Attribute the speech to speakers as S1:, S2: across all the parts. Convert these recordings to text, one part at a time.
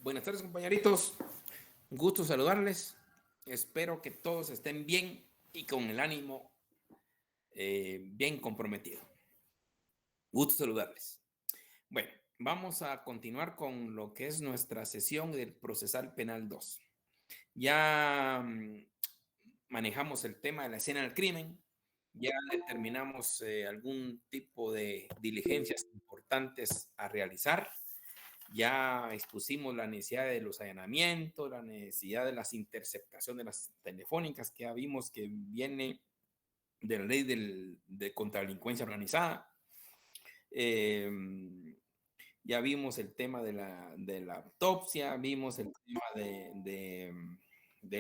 S1: Buenas tardes, compañeritos. Gusto saludarles. Espero que todos estén bien y con el ánimo bien comprometido. Gusto saludarles. Bueno, vamos a continuar con lo que es nuestra sesión del Procesal Penal 2. Ya manejamos el tema de la escena del crimen, ya determinamos algún tipo de diligencias importantes a realizar. Ya expusimos la necesidad de los allanamientos, la necesidad de las interceptaciones de las telefónicas, que ya vimos que viene de la ley de contradelincuencia organizada. Ya vimos el tema de la autopsia, vimos el tema de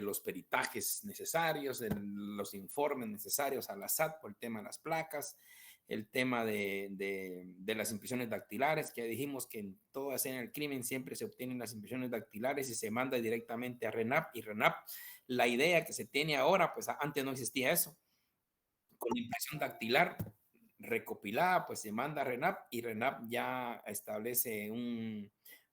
S1: los peritajes necesarios, de los informes necesarios a la SAT por el tema de las placas, el tema de las impresiones dactilares, que dijimos que en toda escena del crimen siempre se obtienen las impresiones dactilares y se manda directamente a RENAP, y RENAP, la idea que se tiene ahora, pues antes no existía eso, con la impresión dactilar recopilada, pues se manda a RENAP y RENAP ya establece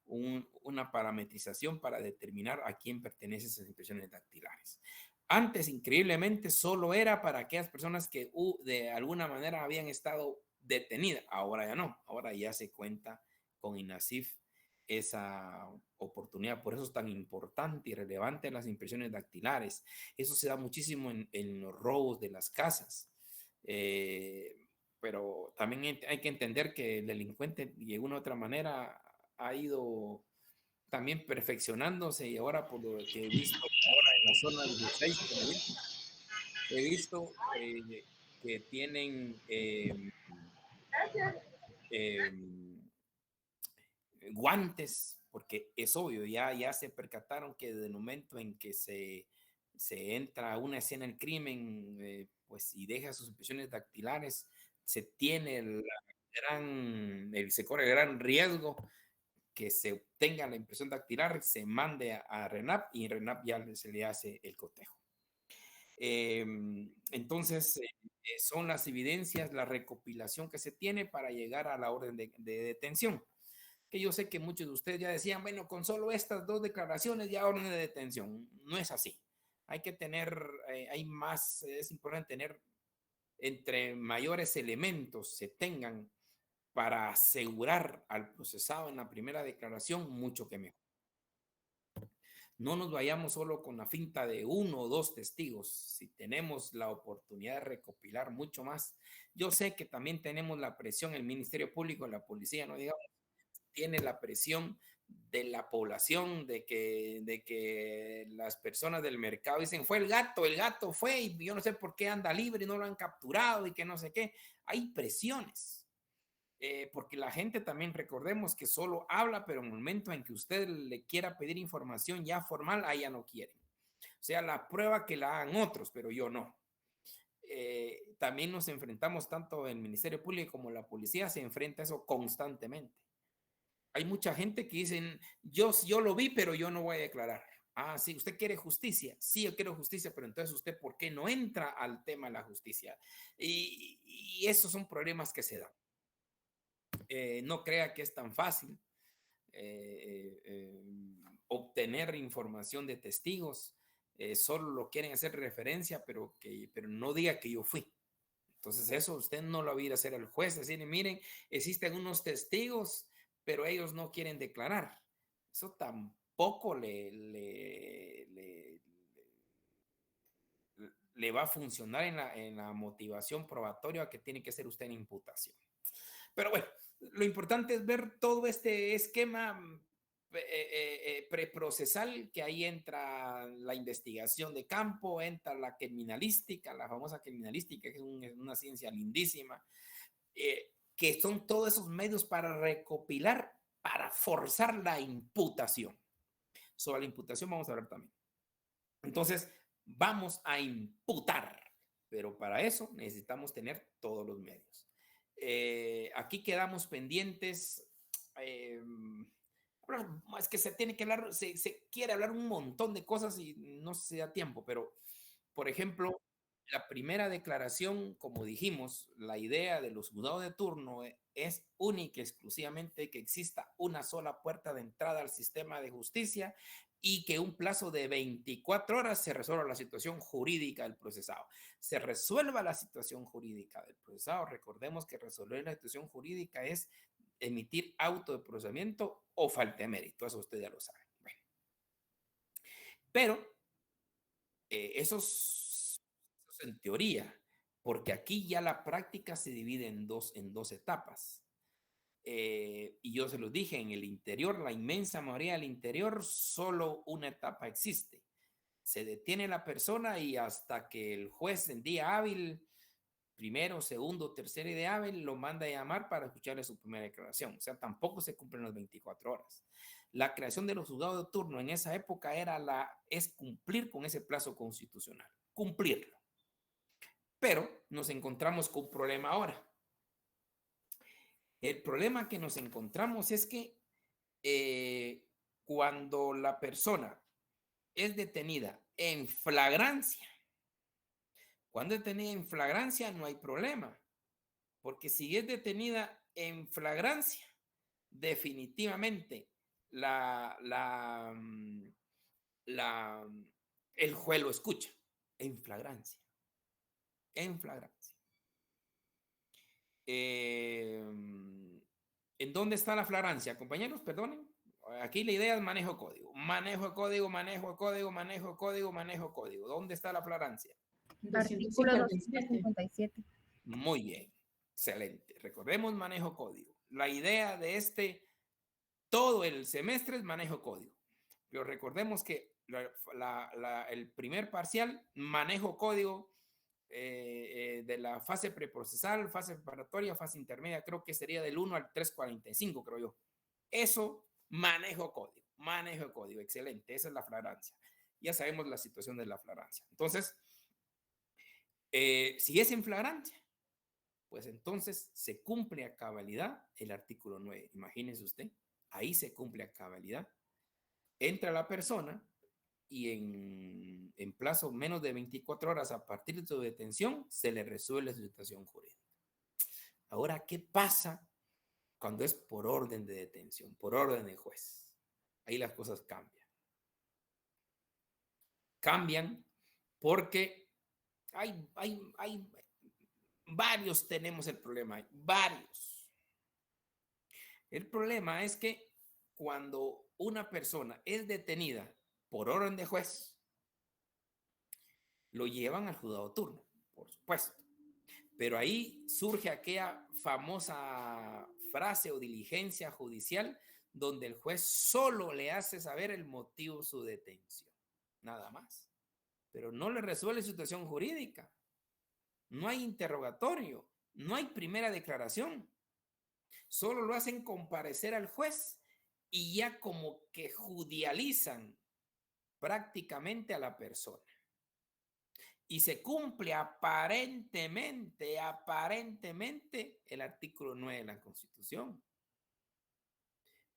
S1: una parametrización para determinar a quién pertenecen esas impresiones dactilares. Antes, increíblemente, solo era para aquellas personas que de alguna manera habían estado detenidas. Ahora ya no, ahora ya se cuenta con INASIF esa oportunidad. Por eso es tan importante y relevante las impresiones dactilares. Eso se da muchísimo en los robos de las casas. Pero también hay que entender que el delincuente de una u otra manera ha ido también perfeccionándose, y ahora por lo que he visto ahora en la zona de 16, he visto que tienen eh, guantes, porque es obvio, ya se percataron que desde el momento en que se entra a una escena del crimen, pues y deja sus impresiones dactilares, se tiene se corre el gran riesgo que se obtenga la impresión dactilar, se mande a RENAP y en RENAP ya se le hace el cotejo. Entonces, son las evidencias, la recopilación que se tiene para llegar a la orden de detención. Que yo sé que muchos de ustedes ya decían, bueno, con solo estas dos declaraciones ya orden de detención. No es así. Hay que tener, hay más, es importante tener entre mayores elementos se tengan para asegurar al procesado en la primera declaración, mucho que mejor. No nos vayamos solo con la finta de uno o dos testigos. Si tenemos la oportunidad de recopilar mucho más, yo sé que también tenemos la presión, el Ministerio Público, la policía, no digamos, tiene la presión de la población, de que las personas del mercado dicen, fue el gato fue, y yo no sé por qué anda libre y no lo han capturado y que no sé qué. Hay presiones. Porque la gente también, recordemos que solo habla, pero en el momento en que usted le quiera pedir información ya formal, ahí ya no quieren. O sea, la prueba que la hagan otros, pero yo no. También nos enfrentamos, tanto el Ministerio Público como la policía se enfrenta a eso constantemente. Hay mucha gente que dicen, yo lo vi, pero yo no voy a declarar. Ah, sí, usted quiere justicia. Sí, yo quiero justicia, pero entonces usted, ¿por qué no entra al tema de la justicia? Y esos son problemas que se dan. No crea que es tan fácil obtener información de testigos. Solo lo quieren hacer referencia, pero no diga que yo fui. Entonces eso usted no lo va a ir a hacer al juez, decir, miren, existen unos testigos, pero ellos no quieren declarar. Eso tampoco le va a funcionar en la motivación probatoria que tiene que ser usted en imputación. Pero bueno, lo importante es ver todo este esquema preprocesal, que ahí entra la investigación de campo, entra la criminalística, la famosa criminalística, que es una ciencia lindísima, que son todos esos medios para recopilar, para forzar la imputación. Sobre la imputación vamos a hablar también. Entonces, vamos a imputar, pero para eso necesitamos tener todos los medios. Aquí quedamos pendientes. Es que se tiene que hablar, se quiere hablar un montón de cosas y no se da tiempo, pero por ejemplo, La primera declaración, como dijimos, la idea de los juzgados de turno es única y exclusivamente que exista una sola puerta de entrada al sistema de justicia y que un plazo de 24 horas se resuelva la situación jurídica del procesado. Se resuelva la situación jurídica del procesado. Recordemos que resolver la situación jurídica es emitir auto de procesamiento o falta de mérito. Eso usted ya lo sabe. Bueno, pero esos en teoría, porque aquí ya la práctica se divide en dos etapas. Y yo se los dije, en el interior, la inmensa mayoría del interior, solo una etapa existe. Se detiene la persona y hasta que el juez en día hábil, primero, segundo, tercer día hábil, lo manda a llamar para escucharle su primera declaración. O sea, tampoco se cumplen las 24 horas. La creación de los juzgados de turno en esa época es cumplir con ese plazo constitucional, cumplirlo. Pero nos encontramos con un problema ahora. El problema que nos encontramos es que cuando la persona es detenida en flagrancia, cuando es detenida en flagrancia no hay problema, porque si es detenida en flagrancia, definitivamente la, la, la, el juez lo escucha en flagrancia, en flagrancia. ¿En dónde está la flagrancia, compañeros? Perdonen. Aquí la idea es manejo código. Manejo código, manejo código, manejo código, manejo código. ¿Dónde está la flagrancia?
S2: Artículo 257.
S1: Muy bien. Excelente. Recordemos manejo código. La idea de todo el semestre es manejo código. Pero recordemos que el primer parcial, manejo código, de la fase preprocesal, fase preparatoria, fase intermedia, creo que sería del 1 al 345, creo yo. Eso, manejo código, excelente, esa es la flagrancia. Ya sabemos la situación de la flagrancia. Entonces, si es en flagrancia, pues entonces se cumple a cabalidad el artículo 9. Imagínese usted, ahí se cumple a cabalidad. Entra la persona y en plazo menos de 24 horas a partir de su detención se le resuelve su situación jurídica. Ahora, ¿qué pasa cuando es por orden de detención, por orden de juez? Ahí las cosas cambian. Cambian porque hay varios tenemos el problema, varios. El problema es que cuando una persona es detenida por orden de juez, lo llevan al juzgado turno, por supuesto. Pero ahí surge aquella famosa frase o diligencia judicial donde el juez solo le hace saber el motivo de su detención, nada más. Pero no le resuelve su situación jurídica. No hay interrogatorio, no hay primera declaración. Solo lo hacen comparecer al juez y ya como que judicializan prácticamente a la persona. Y se cumple aparentemente el artículo 9 de la Constitución.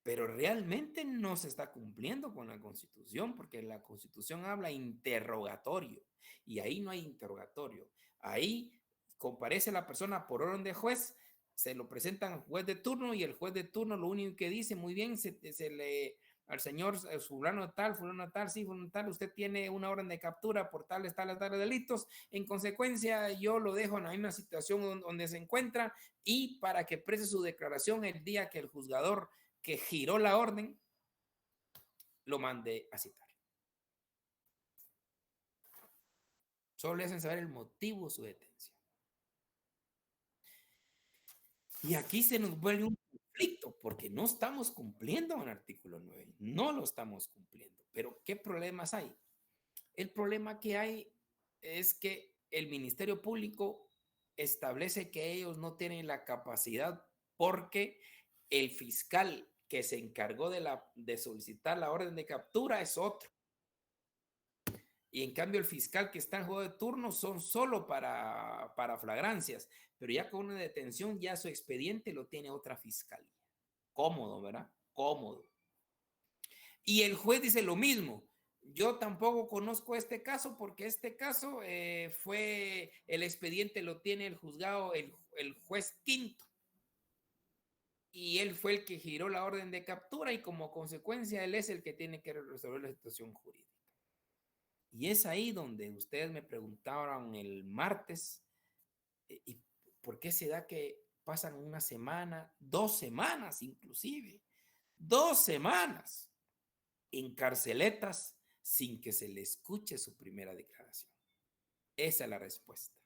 S1: Pero realmente no se está cumpliendo con la Constitución, porque la Constitución habla interrogatorio, y ahí no hay interrogatorio. Ahí comparece la persona por orden de juez, se lo presentan al juez de turno, y el juez de turno lo único que dice, muy bien, se le al señor fulano tal, sí, fulano tal, usted tiene una orden de captura por tales delitos, en consecuencia yo lo dejo en la misma situación donde se encuentra, y para que preste su declaración el día que el juzgador que giró la orden lo mande a citar. Solo le hacen saber el motivo de su detención. Y aquí se nos vuelve un conflicto porque no estamos cumpliendo con el artículo 9. No lo estamos cumpliendo. Pero ¿qué problemas hay? El problema que hay es que el Ministerio Público establece que ellos no tienen la capacidad porque el fiscal que se encargó de solicitar la orden de captura es otro. Y en cambio el fiscal que está en juego de turno son solo para flagrancias, pero ya con una detención ya su expediente lo tiene otra fiscalía. Cómodo, ¿verdad? Cómodo. Y el juez dice lo mismo. Yo tampoco conozco este caso porque este caso fue, el expediente lo tiene el juzgado, el juez quinto. Y él fue el que giró la orden de captura y como consecuencia él es el que tiene que resolver la situación jurídica. Y es ahí donde ustedes me preguntaron el martes, ¿y por qué se da que pasan una semana, 2 semanas inclusive, 2 semanas en carceletas sin que se le escuche su primera declaración? Esa es la respuesta,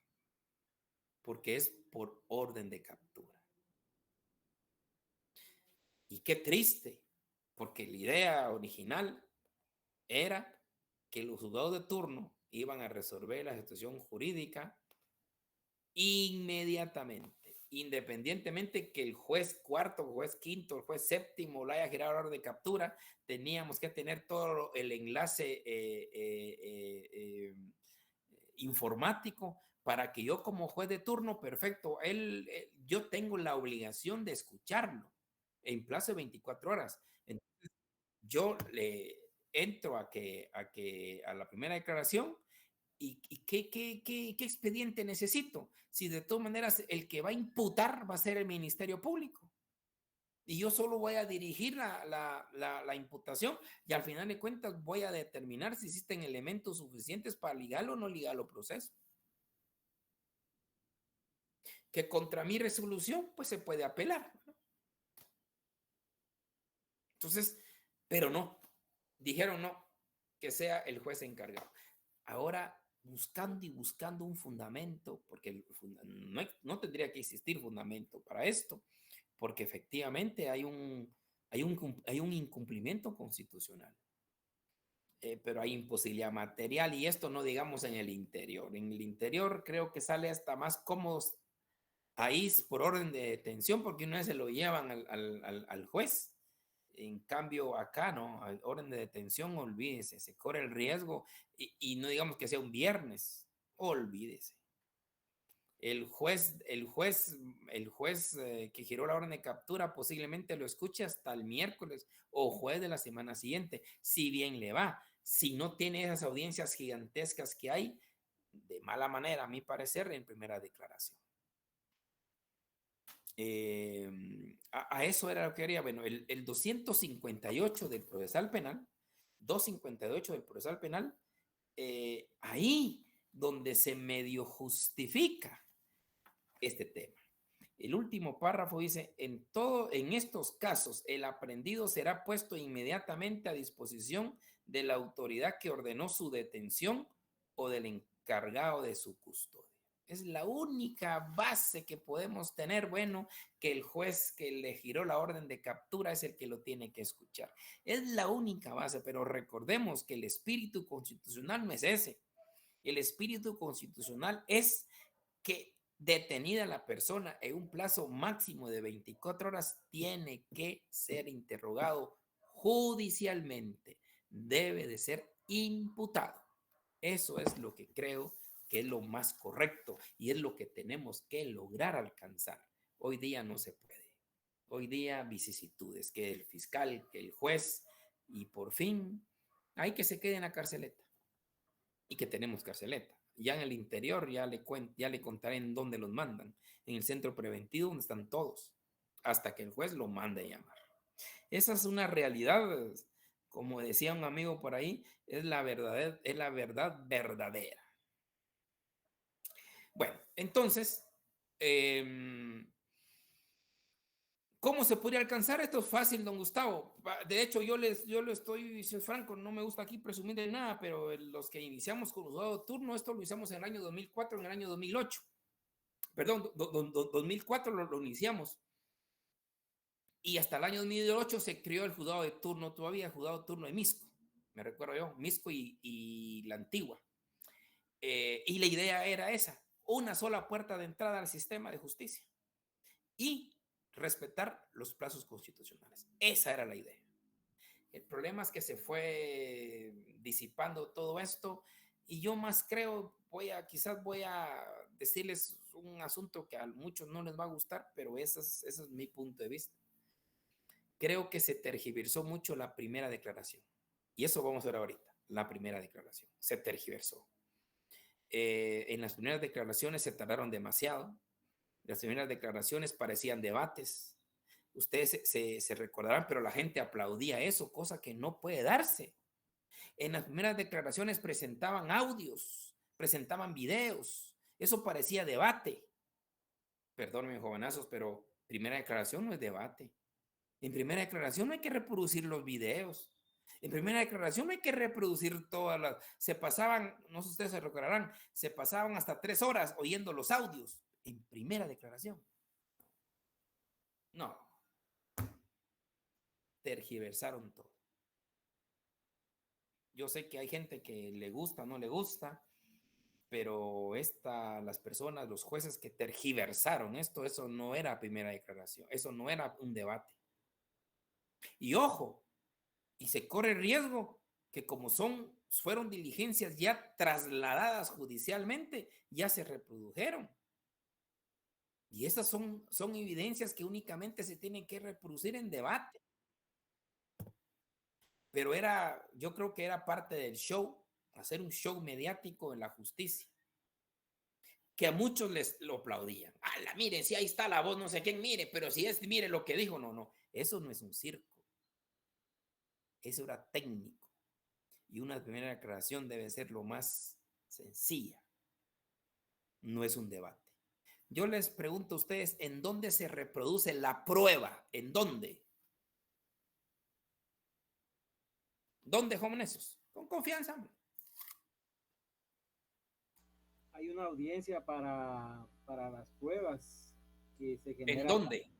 S1: porque es por orden de captura. Y qué triste, porque la idea original era que los juzgados de turno iban a resolver la situación jurídica inmediatamente, independientemente que el juez cuarto, el juez quinto, el juez séptimo la haya girado la orden de captura, teníamos que tener todo el enlace informático para que yo como juez de turno, perfecto, yo tengo la obligación de escucharlo en plazo de 24 horas. Entonces, yo le entro a la primera declaración y ¿qué expediente necesito? Si de todas maneras el que va a imputar va a ser el Ministerio Público y yo solo voy a dirigir la imputación y al final de cuentas voy a determinar si existen elementos suficientes para ligarlo o no ligarlo proceso. Que contra mi resolución pues se puede apelar, ¿no? Entonces, pero no, dijeron no, que sea el juez encargado. Ahora, buscando y buscando un fundamento, porque no tendría que existir fundamento para esto, porque efectivamente hay un incumplimiento constitucional, pero hay imposibilidad material y esto no digamos en el interior. En el interior creo que sale hasta más cómodo ahí por orden de detención, porque una vez se lo llevan al juez. En cambio, acá, ¿no? Al orden de detención, olvídese, se corre el riesgo y no digamos que sea un viernes, olvídese. El juez que giró la orden de captura posiblemente lo escuche hasta el miércoles o jueves de la semana siguiente, si bien le va. Si no tiene esas audiencias gigantescas que hay, de mala manera, a mi parecer, en primera declaración. A eso era lo que quería. Bueno, el 258 del procesal penal, 258 del procesal penal, ahí donde se medio justifica este tema. El último párrafo dice, en estos casos, el aprendido será puesto inmediatamente a disposición de la autoridad que ordenó su detención o del encargado de su custodia. Es la única base que podemos tener, bueno, que el juez que le giró la orden de captura es el que lo tiene que escuchar. Es la única base, pero recordemos que el espíritu constitucional no es ese. El espíritu constitucional es que detenida la persona en un plazo máximo de 24 horas tiene que ser interrogado judicialmente. Debe de ser imputado. Eso es lo que creo que es lo más correcto y es lo que tenemos que lograr alcanzar. Hoy día no se puede. Hoy día vicisitudes, que el fiscal, que el juez y por fin hay que se quede en la carceleta y que tenemos carceleta. Ya en el interior ya le contaré en dónde los mandan, en el centro preventivo donde están todos, hasta que el juez lo mande a llamar. Esa es una realidad, como decía un amigo por ahí, es la verdad verdadera. Bueno, entonces, ¿cómo se podría alcanzar esto? Es fácil, don Gustavo. De hecho, yo lo estoy, si es franco, no me gusta aquí presumir de nada, pero los que iniciamos con los juzgados de turno, esto lo iniciamos en el año 2004, en el año 2008. Perdón, 2004 lo iniciamos. Y hasta el año 2008 se creó el juzgado de turno, todavía el juzgado de turno de Misco. Me recuerdo yo, Misco y la Antigua. Y la idea era esa, una sola puerta de entrada al sistema de justicia y respetar los plazos constitucionales. Esa era la idea. El problema es que se fue disipando todo esto y yo más creo, quizás voy a decirles un asunto que a muchos no les va a gustar, pero ese es mi punto de vista. Creo que se tergiversó mucho la primera declaración y eso vamos a ver ahorita. la primera declaración, se tergiversó. En las primeras declaraciones se tardaron demasiado. Las primeras declaraciones parecían debates. Ustedes se recordarán, pero la gente aplaudía eso, cosa que no puede darse. En las primeras declaraciones presentaban audios, presentaban videos. Eso parecía debate. Perdónenme, jovenazos, pero primera declaración no es debate. En primera declaración no hay que reproducir los videos. En primera declaración no hay que reproducir todas las... Se pasaban, no sé si ustedes se recordarán, se pasaban hasta 3 horas oyendo los audios. En primera declaración. No. Tergiversaron todo. Yo sé que hay gente que le gusta, no le gusta, pero las personas, los jueces que tergiversaron esto, eso no era primera declaración, eso no era un debate. Y ojo, y se corre riesgo que como fueron diligencias ya trasladadas judicialmente, ya se reprodujeron. Y esas son evidencias que únicamente se tienen que reproducir en debate. Pero yo creo que era parte del show, hacer un show mediático en la justicia, que a muchos les lo aplaudían. ¡Hala, miren, si ahí está la voz, no sé quién, mire, pero si mire lo que dijo! No, eso no es un circo. Eso era técnico. Y una primera declaración debe ser lo más sencilla. No es un debate. Yo les pregunto a ustedes, ¿en dónde se reproduce la prueba? ¿En dónde? ¿Dónde, jóvenes? Con confianza, hombre.
S3: Hay una audiencia para las pruebas que se generan.
S1: ¿En dónde?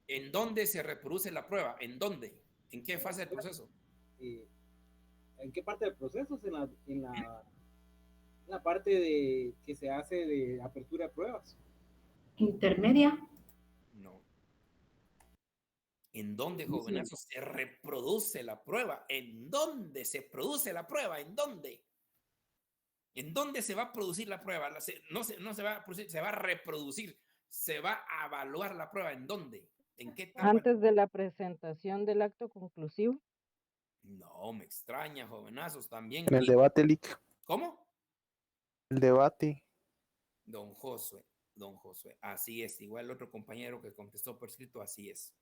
S1: ¿En dónde se reproduce la prueba? ¿En dónde? ¿En qué fase del proceso?
S3: ¿En qué parte del proceso? En la parte de que se hace de apertura de pruebas.
S2: Intermedia.
S1: No. ¿En dónde, jovenazos, se reproduce la prueba? ¿En dónde se produce la prueba? ¿En dónde? ¿En dónde se va a producir la prueba? No se va a producir, se va a reproducir. Se va a evaluar la prueba. ¿En dónde? ¿En qué etapa?
S4: Antes de la presentación del acto conclusivo.
S1: No, me extraña, jovenazos, también.
S5: En el debate, Lic.
S1: ¿Cómo?
S5: El debate.
S1: Don Josué, así es. Igual el otro compañero que contestó por escrito, así es.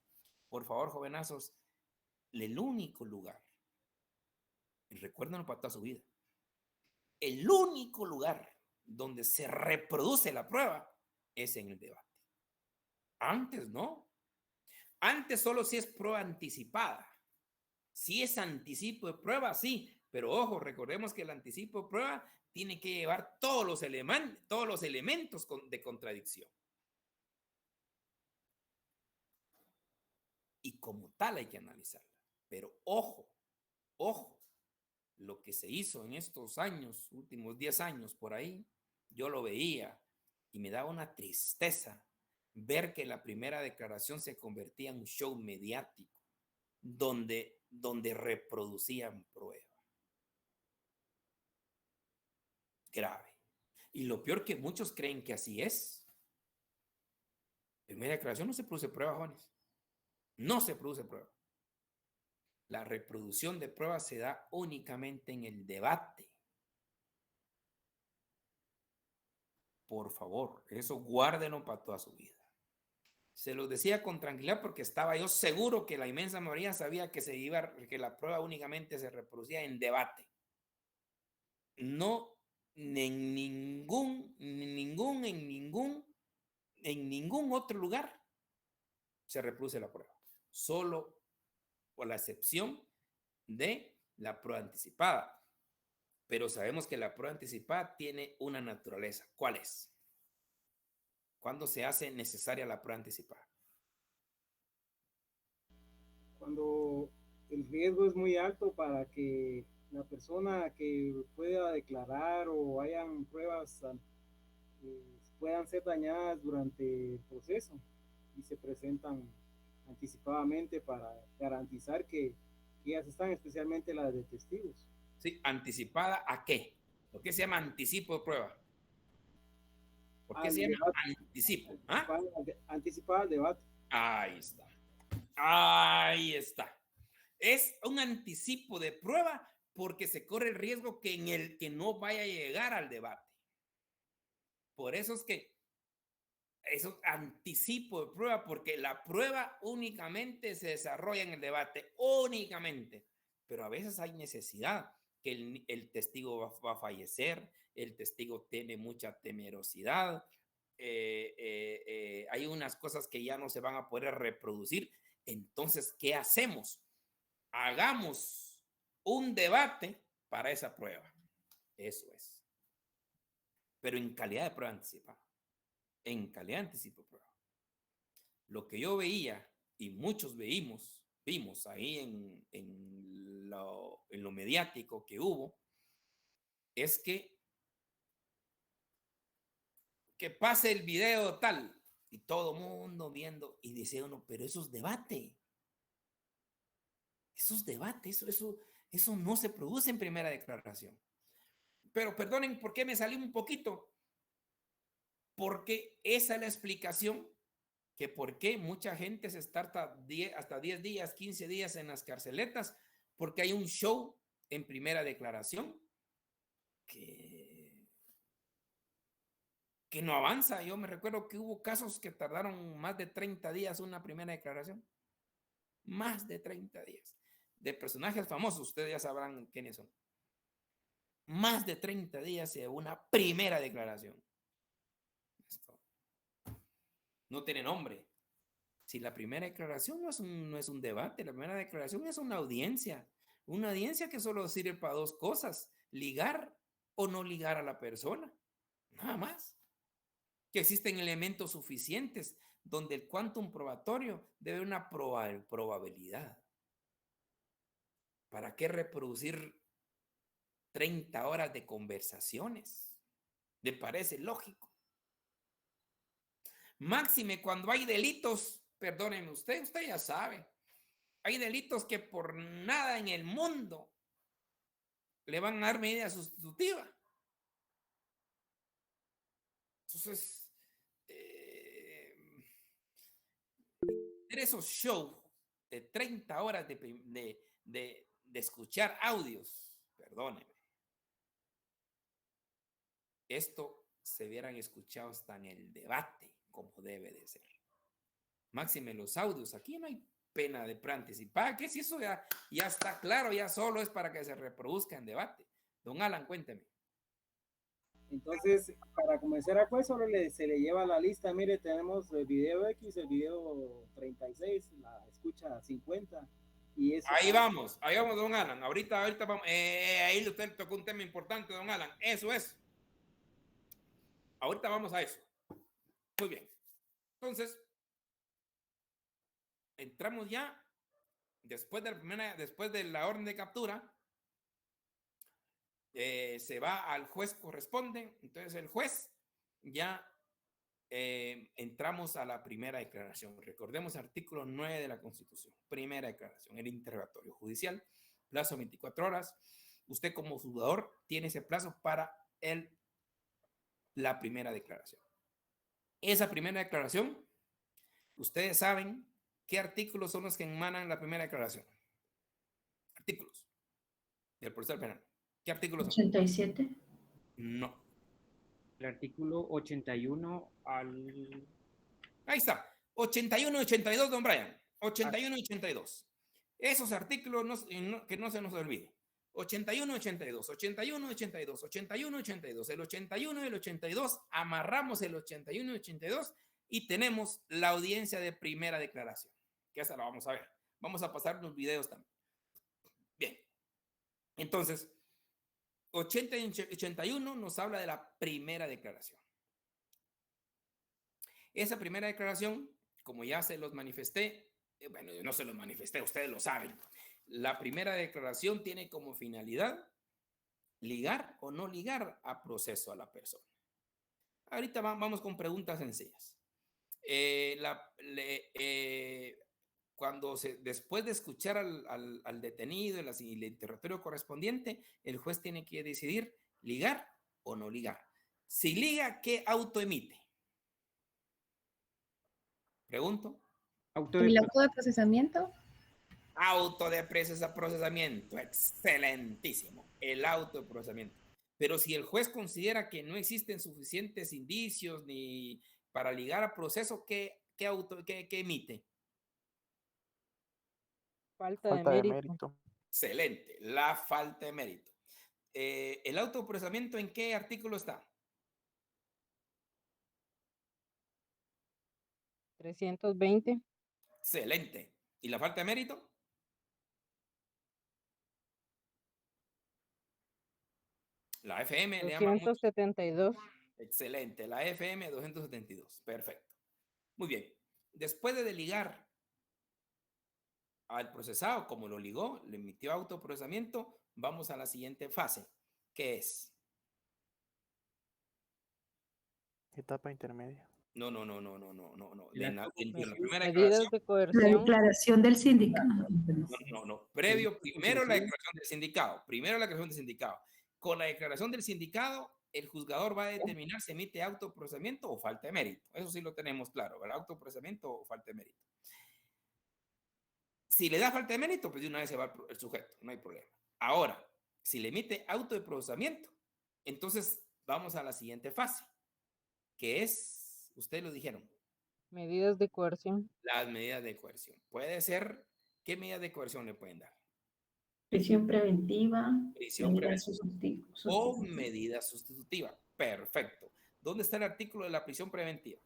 S1: Por favor, jovenazos, el único lugar, y recuérdenlo para toda su vida, el único lugar donde se reproduce la prueba es en el debate. Antes no. Antes solo si es prueba anticipada. Si es anticipo de prueba, sí. Pero ojo, recordemos que el anticipo de prueba tiene que llevar todos los elementos de contradicción. Y como tal hay que analizarla. Pero ojo, lo que se hizo en estos años, últimos 10 años por ahí, yo lo veía y me daba una tristeza ver que la primera declaración se convertía en un show mediático donde reproducían pruebas. Grave. Y lo peor que muchos creen que así es. Primera declaración no se produce prueba, jóvenes. No se produce prueba. La reproducción de pruebas se da únicamente en el debate. Por favor, eso guárdenlo para toda su vida. Se los decía con tranquilidad porque estaba yo seguro que la inmensa mayoría sabía que que la prueba únicamente se reproducía en debate. No en ningún otro lugar se reproduce la prueba. Solo por la excepción de la prueba anticipada. Pero sabemos que la prueba anticipada tiene una naturaleza. ¿Cuál es? ¿Cuándo se hace necesaria la prueba anticipada?
S3: Cuando el riesgo es muy alto para que la persona que pueda declarar o hayan pruebas puedan ser dañadas durante el proceso y se presentan anticipadamente para garantizar que ellas están, especialmente las de testigos.
S1: Sí, ¿anticipada a qué? ¿Por qué se llama anticipo de prueba? ¿Por qué se llama anticipo?
S3: Anticipada al debate.
S1: Ahí está. Ahí está. Es un anticipo de prueba porque se corre el riesgo que no vaya a llegar al debate. Por eso es que eso anticipo de prueba, porque la prueba únicamente se desarrolla en el debate, únicamente. Pero a veces hay necesidad, que el testigo va a fallecer, el testigo tiene mucha temerosidad, hay unas cosas que ya no se van a poder reproducir. Entonces, ¿qué hacemos? Hagamos un debate para esa prueba. Eso es. Pero en calidad de prueba anticipada. En calidad de anticipo de prueba. Lo que yo veía y muchos vimos ahí en lo mediático que hubo, es que pase el video tal y todo mundo viendo y dice uno, pero eso es debate. Eso es debate, eso no se produce en primera declaración. Pero perdonen, ¿por qué me salí un poquito? Porque esa es la explicación que por qué mucha gente se está hasta 10 días, 15 días en las carceletas, porque hay un show en primera declaración que no avanza. Yo me recuerdo que hubo casos que tardaron más de 30 días una primera declaración. Más de 30 días. De personajes famosos, ustedes ya sabrán quiénes son. Más de 30 días de una primera declaración. Esto no tiene nombre. Si la primera declaración no es un debate, la primera declaración es una audiencia que solo sirve para dos cosas: ligar o no ligar a la persona, nada más. Que existen elementos suficientes donde el quantum probatorio debe una probabilidad. ¿Para qué reproducir 30 horas de conversaciones? ¿Le parece lógico? Máxime cuando hay delitos, perdónenme usted ya sabe, hay delitos que por nada en el mundo le van a dar medida sustitutiva. Entonces, esos shows de 30 horas de escuchar audios, perdónenme, esto se hubieran escuchado hasta en el debate, como debe de ser. Máxime los audios, aquí no hay pena de anticipada, que si eso ya está claro, ya solo es para que se reproduzca en debate. Don Alan, cuénteme.
S3: Entonces, para comenzar a juez, solo se le lleva la lista. Mire, tenemos el video X, el video 36, la escucha 50. Y eso,
S1: ahí vamos, don Alan. Ahorita vamos. Ahí usted tocó un tema importante, don Alan. Eso es. Ahorita vamos a eso. Muy bien. Entonces, entramos ya después de la orden de captura. Se va al juez corresponde. Entonces el juez ya entramos a la primera declaración. Recordemos artículo 9 de la Constitución. Primera declaración, el interrogatorio judicial, plazo 24 horas. Usted como juzgador tiene ese plazo para la primera declaración. Esa primera declaración, ustedes saben qué artículos son los que emanan la primera declaración. Artículos del procesal penal. ¿Qué artículos son?
S2: 87.
S1: No.
S6: El artículo 81 al...
S1: Ahí está. 81 y 82, don Brian. 81 y 82. Esos artículos que no se nos olvide. 81 y 82, 81 y 82, 81 y 82. El 81 y el 82, amarramos el 81 y 82 y tenemos la audiencia de primera declaración. Que esa la vamos a ver. Vamos a pasar los videos también. Bien. Entonces, 80 y 81 nos habla de la primera declaración. Esa primera declaración, como ya se los manifesté, bueno, yo no se los manifesté, ustedes lo saben. La primera declaración tiene como finalidad ligar o no ligar a proceso a la persona. Ahorita vamos con preguntas sencillas. Después de escuchar al detenido y el interrogatorio correspondiente, el juez tiene que decidir ligar o no ligar. Si liga, ¿qué auto emite? Pregunto.
S2: ¿El auto de procesamiento?
S1: Auto de procesamiento, excelentísimo. El auto de procesamiento. Pero si el juez considera que no existen suficientes indicios ni para ligar a proceso, ¿qué emite?
S4: Falta de
S5: Falta de
S4: mérito.
S5: mérito.
S1: Excelente, la falta de mérito. ¿El auto de procesamiento en qué artículo está?
S4: 320.
S1: Excelente. ¿Y la falta de mérito? La FM le llaman mucho.
S4: 272.
S1: Excelente, la FM 272. Perfecto. Muy bien. Después de ligar al procesado, como lo ligó, le emitió autoprocesamiento, vamos a la siguiente fase, que es...
S5: Etapa intermedia.
S1: No.
S6: La-
S1: En la primera
S4: Medidas
S1: declaración,
S4: de
S2: La
S4: coerción.
S2: declaración del sindicato.
S1: no. Previo, primero la declaración del sindicato. Primero la declaración del sindicato. Con la declaración del sindicato, el juzgador va a determinar si emite autoprocesamiento o falta de mérito. Eso sí lo tenemos claro, ¿verdad? Autoprocesamiento o falta de mérito. Si le da falta de mérito, pues de una vez se va el sujeto, no hay problema. Ahora, si le emite auto de procesamiento, entonces vamos a la siguiente fase, que es, ustedes lo dijeron,
S4: Medidas de coerción.
S1: las medidas de coerción. Puede ser, ¿qué medidas de coerción le pueden dar?
S2: Prisión preventiva.
S1: Prisión
S2: Medida
S1: preventiva o medida sustitutiva. Perfecto. ¿Dónde está el artículo de la prisión preventiva?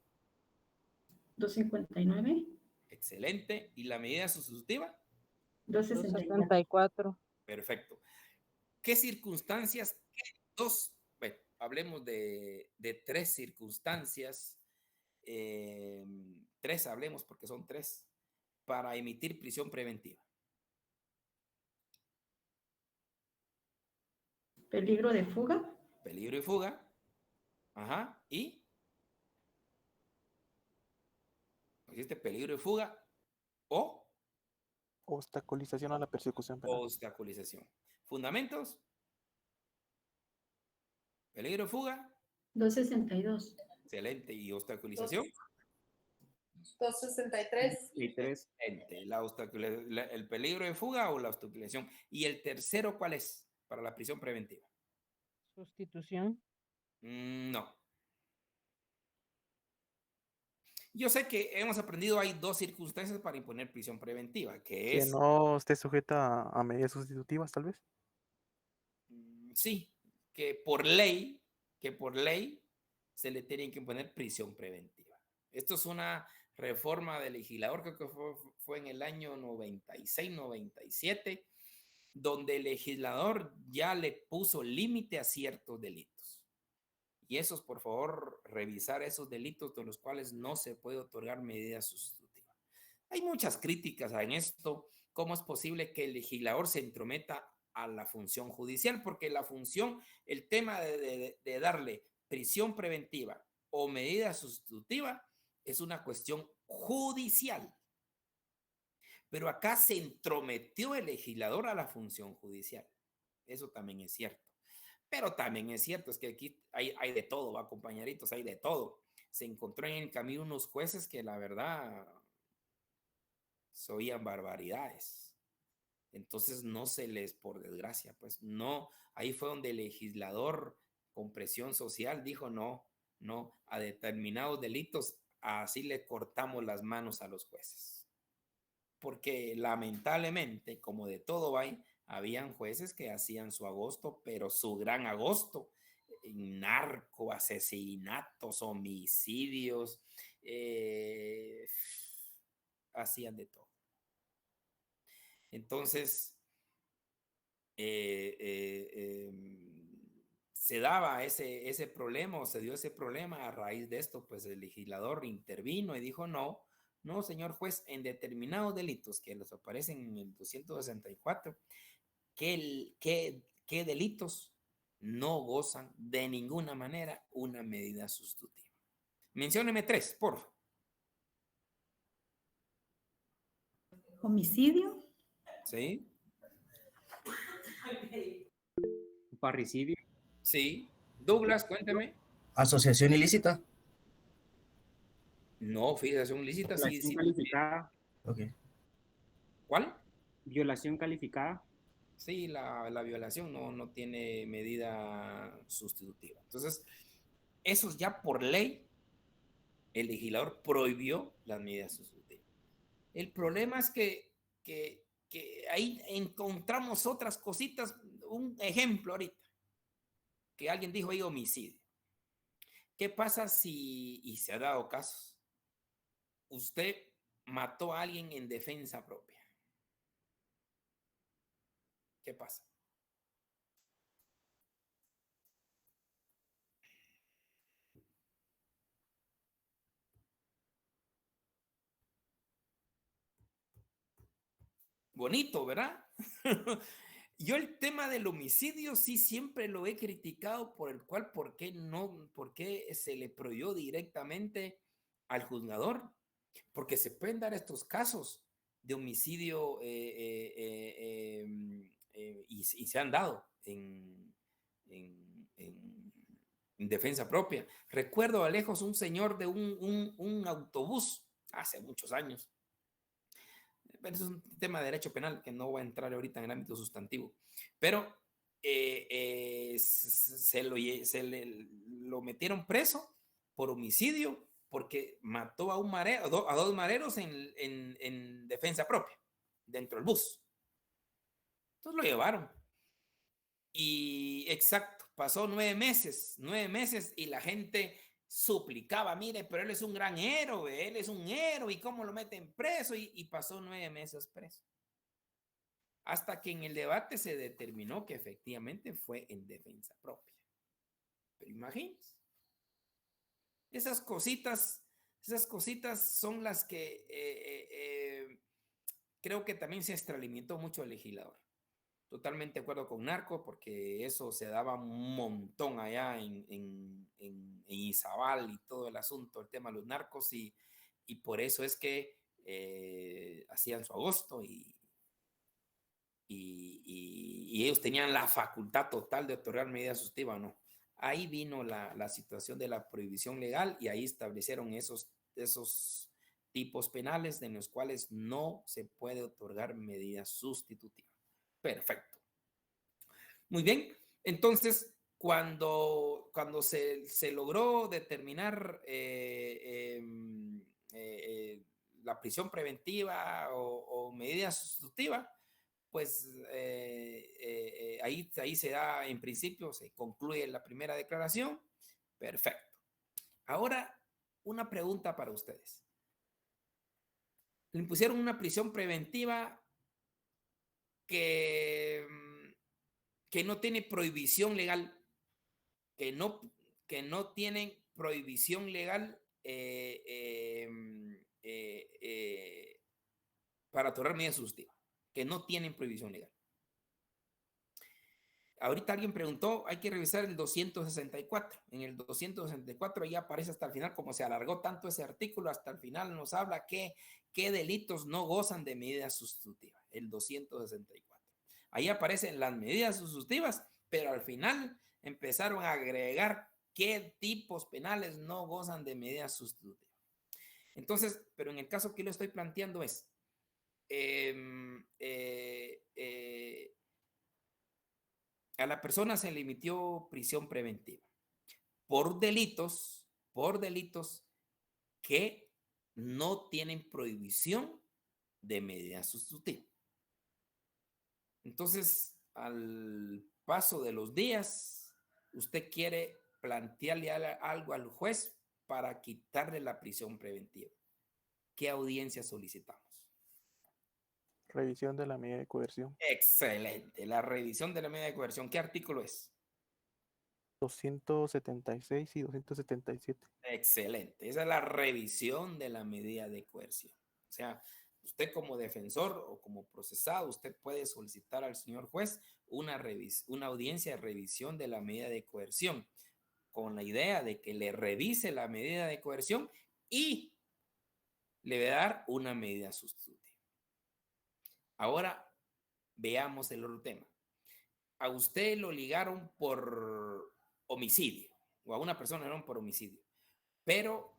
S2: 259.
S1: Excelente. ¿Y la medida sustitutiva?
S2: 264.
S4: 264.
S1: Perfecto. ¿Qué circunstancias? Bueno, hablemos de tres circunstancias. Tres hablemos porque son tres para emitir prisión preventiva.
S2: Peligro de fuga.
S1: Peligro y fuga. Ajá. ¿Y? ¿Existe peligro y fuga? O
S5: Obstaculización a la persecución penal.
S1: obstaculización. ¿Fundamentos? Peligro y fuga.
S2: 262.
S1: Excelente. ¿Y obstaculización?
S7: 263.
S6: Y tres.
S1: Excelente. El peligro de fuga o la obstaculización. ¿Y el tercero cuál es para la prisión preventiva?
S4: Sustitución.
S1: No. Yo sé que hemos aprendido, hay dos circunstancias para imponer prisión preventiva, que
S5: Que
S1: es,
S5: no esté sujeta a medidas sustitutivas, tal vez.
S1: sí, que por ley se le tiene que imponer prisión preventiva. Esto es una reforma del legislador, creo que fue en el año 96, 97, donde el legislador ya le puso límite a ciertos delitos. Y esos, por favor, revisar esos delitos de los cuales no se puede otorgar medida sustitutiva. Hay muchas críticas en esto. ¿Cómo es posible que el legislador se entrometa a la función judicial? Porque la función, el tema de darle prisión preventiva o medida sustitutiva es una cuestión judicial. Pero acá se entrometió el legislador a la función judicial. Eso también es cierto. Pero también es cierto, es que aquí hay de todo, va, compañeritos, hay de todo. Se encontró en el camino unos jueces que la verdad se oían barbaridades. Entonces no se les, por desgracia, pues no, ahí fue donde el legislador con presión social dijo no, a determinados delitos, así le cortamos las manos a los jueces. Porque lamentablemente, como de todo hay, habían jueces que hacían su agosto, pero su gran agosto en narco, asesinatos, homicidios, hacían de todo. Entonces, se daba ese problema o se dio ese problema a raíz de esto, pues el legislador intervino y dijo no, señor juez, en determinados delitos que les aparecen en el 264, ¿qué delitos no gozan de ninguna manera una medida sustitutiva? Mencióneme tres, por favor.
S2: Homicidio.
S1: ¿Sí?
S6: Parricidio.
S1: Sí. Douglas, cuénteme.
S8: Asociación ilícita.
S1: No, filiación ilícita, sí.
S6: Calificada.
S8: Ok.
S1: ¿Cuál?
S6: Violación calificada.
S1: Sí, la violación no tiene medida sustitutiva. Entonces, eso ya por ley, el legislador prohibió las medidas sustitutivas. El problema es que ahí encontramos otras cositas. Un ejemplo ahorita, que alguien dijo ahí homicidio. ¿Qué pasa si, y se ha dado casos, usted mató a alguien en defensa propia? ¿Qué pasa? Bonito, ¿verdad? Yo el tema del homicidio sí siempre lo he criticado por el cual, ¿por qué se le prohibió directamente al juzgador? Porque se pueden dar estos casos de homicidio y se han dado en defensa propia. Recuerdo a lejos un señor de un autobús hace muchos años. Pero eso es un tema de derecho penal que no voy a entrar ahorita en el ámbito sustantivo. Pero lo metieron preso por homicidio porque mató a dos mareros en defensa propia, dentro del bus. Entonces lo llevaron. Y exacto, pasó 9 meses y la gente suplicaba, mire, pero él es un gran héroe, ¿y cómo lo meten preso? Y pasó 9 meses preso. Hasta que en el debate se determinó que efectivamente fue en defensa propia. Pero imagínense. Esas cositas son las que creo que también se extralimitó mucho el legislador. Totalmente de acuerdo con Narco, porque eso se daba un montón allá en Izabal y todo el asunto, el tema de los narcos, y por eso es que hacían su agosto y ellos tenían la facultad total de otorgar medidas sustitutivas, ¿no? Ahí vino la situación de la prohibición legal y ahí establecieron esos tipos penales en los cuales no se puede otorgar medidas sustitutivas. Perfecto. Muy bien. Entonces, cuando se logró determinar la prisión preventiva o medida sustitutiva, pues ahí se da, en principio, se concluye la primera declaración. Perfecto. Ahora, una pregunta para ustedes. Le impusieron una prisión preventiva que no tiene prohibición legal, que no tienen prohibición legal para otorgar medidas sustitutivas, que no tienen prohibición legal. Ahorita alguien preguntó, hay que revisar el 264. En el 264 ya aparece hasta el final, como se alargó tanto ese artículo, hasta el final nos habla qué delitos no gozan de medidas sustitutivas. El 264. Ahí aparecen las medidas sustitutivas, pero al final empezaron a agregar qué tipos penales no gozan de medidas sustitutivas. Entonces, pero en el caso que lo estoy planteando es, a la persona se le emitió prisión preventiva por delitos que no tienen prohibición de medidas sustitutivas. Entonces, al paso de los días, usted quiere plantearle algo al juez para quitarle la prisión preventiva. ¿Qué audiencia solicitamos?
S5: Revisión de la medida de coerción.
S1: Excelente, la revisión de la medida de coerción. ¿Qué artículo es?
S5: 276 y 277.
S1: Excelente, esa es la revisión de la medida de coerción. O sea, usted como defensor o como procesado, usted puede solicitar al señor juez una audiencia de revisión de la medida de coerción, con la idea de que le revise la medida de coerción y le va a dar una medida sustitutiva. Ahora veamos el otro tema. A usted lo ligaron por homicidio, o a una persona lo ligaron por homicidio, pero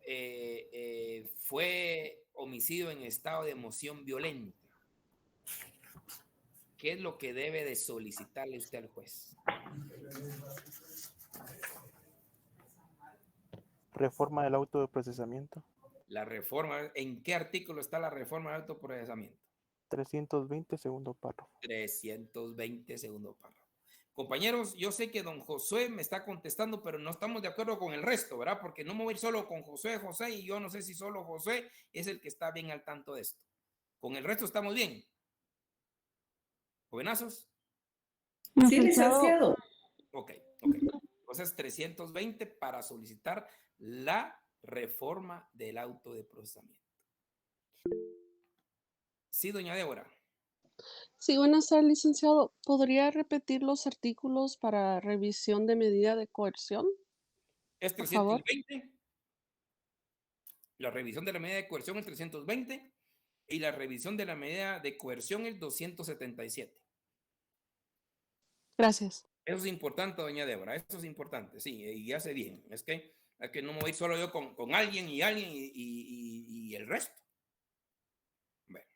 S1: fue homicidio en estado de emoción violenta. ¿qué es lo que debe de solicitarle usted al juez?
S5: Reforma del auto de procesamiento.
S1: La reforma, ¿en qué artículo está la reforma del autoprocesamiento?
S5: 320, segundo párrafo.
S1: 320, segundo párrafo. Compañeros, yo sé que don Josué me está contestando, pero no estamos de acuerdo con el resto, ¿verdad? Porque no me voy a ir solo con José, y yo no sé si solo José es el que está bien al tanto de esto. Con el resto estamos bien. ¿Jovenazos?
S2: Sí, licenciado.
S1: Ok, ok. Entonces, 320 para solicitar la reforma del auto de procesamiento. Sí, doña Débora.
S7: Sí, buenas tardes, licenciado. ¿Podría repetir los artículos para revisión de medida de coerción?
S1: Es
S7: Por favor.
S1: 320. La revisión de la medida de coerción es 320 y la revisión de la medida de coerción es 277.
S7: Gracias.
S1: Eso es importante, doña Débora, eso es importante, sí, y hace bien. Es que no me voy solo yo con alguien y el resto. Bueno.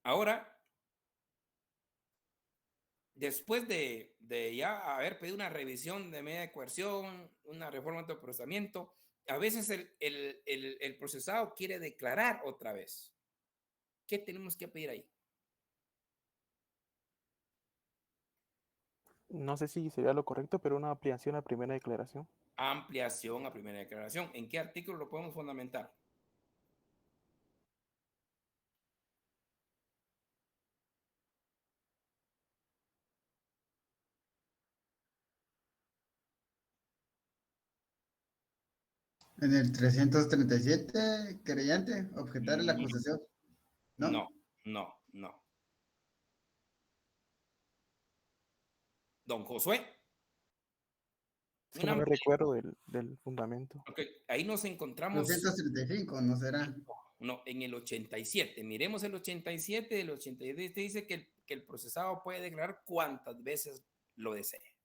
S1: Ahora, después de ya haber pedido una revisión de medida de coerción, una reforma de procesamiento, a veces el procesado quiere declarar otra vez. ¿Qué tenemos que pedir ahí?
S5: No sé si sería lo correcto, pero una ampliación a primera declaración.
S1: Ampliación a primera declaración. ¿En qué artículo lo podemos fundamentar?
S9: En el 337, querellante, objetar la acusación. ¿No?
S1: No. Don Josué.
S5: Es que no me recuerdo del fundamento.
S1: Ok, ahí nos encontramos.
S9: 235, ¿no será?
S1: No, en el 87. Miremos el 87. El 87 dice que el procesado puede declarar cuantas veces lo desee.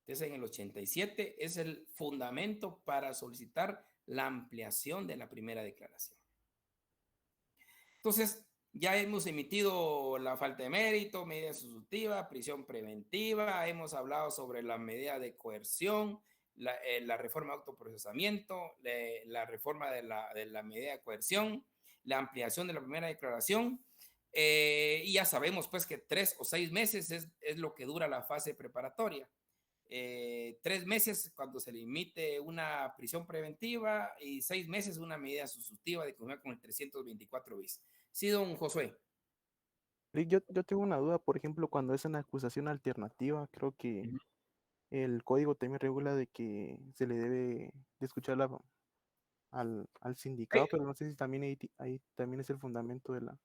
S1: Entonces, en el 87 es el fundamento para solicitar la ampliación de la primera declaración. Entonces, ya hemos emitido la falta de mérito, medida sustitutiva, prisión preventiva, hemos hablado sobre la medida de coerción, la reforma de autoprocesamiento, la reforma de la medida de coerción, la ampliación de la primera declaración, y ya sabemos pues que 3 o 6 meses es lo que dura la fase preparatoria. 3 meses cuando se le emite una prisión preventiva y 6 meses una medida sustitutiva de conformidad con el 324 bis. Sí, don Josué.
S5: Yo tengo una duda, por ejemplo, cuando es una acusación alternativa, creo que el código también regula de que se le debe de escuchar al sindicado, pero no sé si también ahí también es el fundamento de la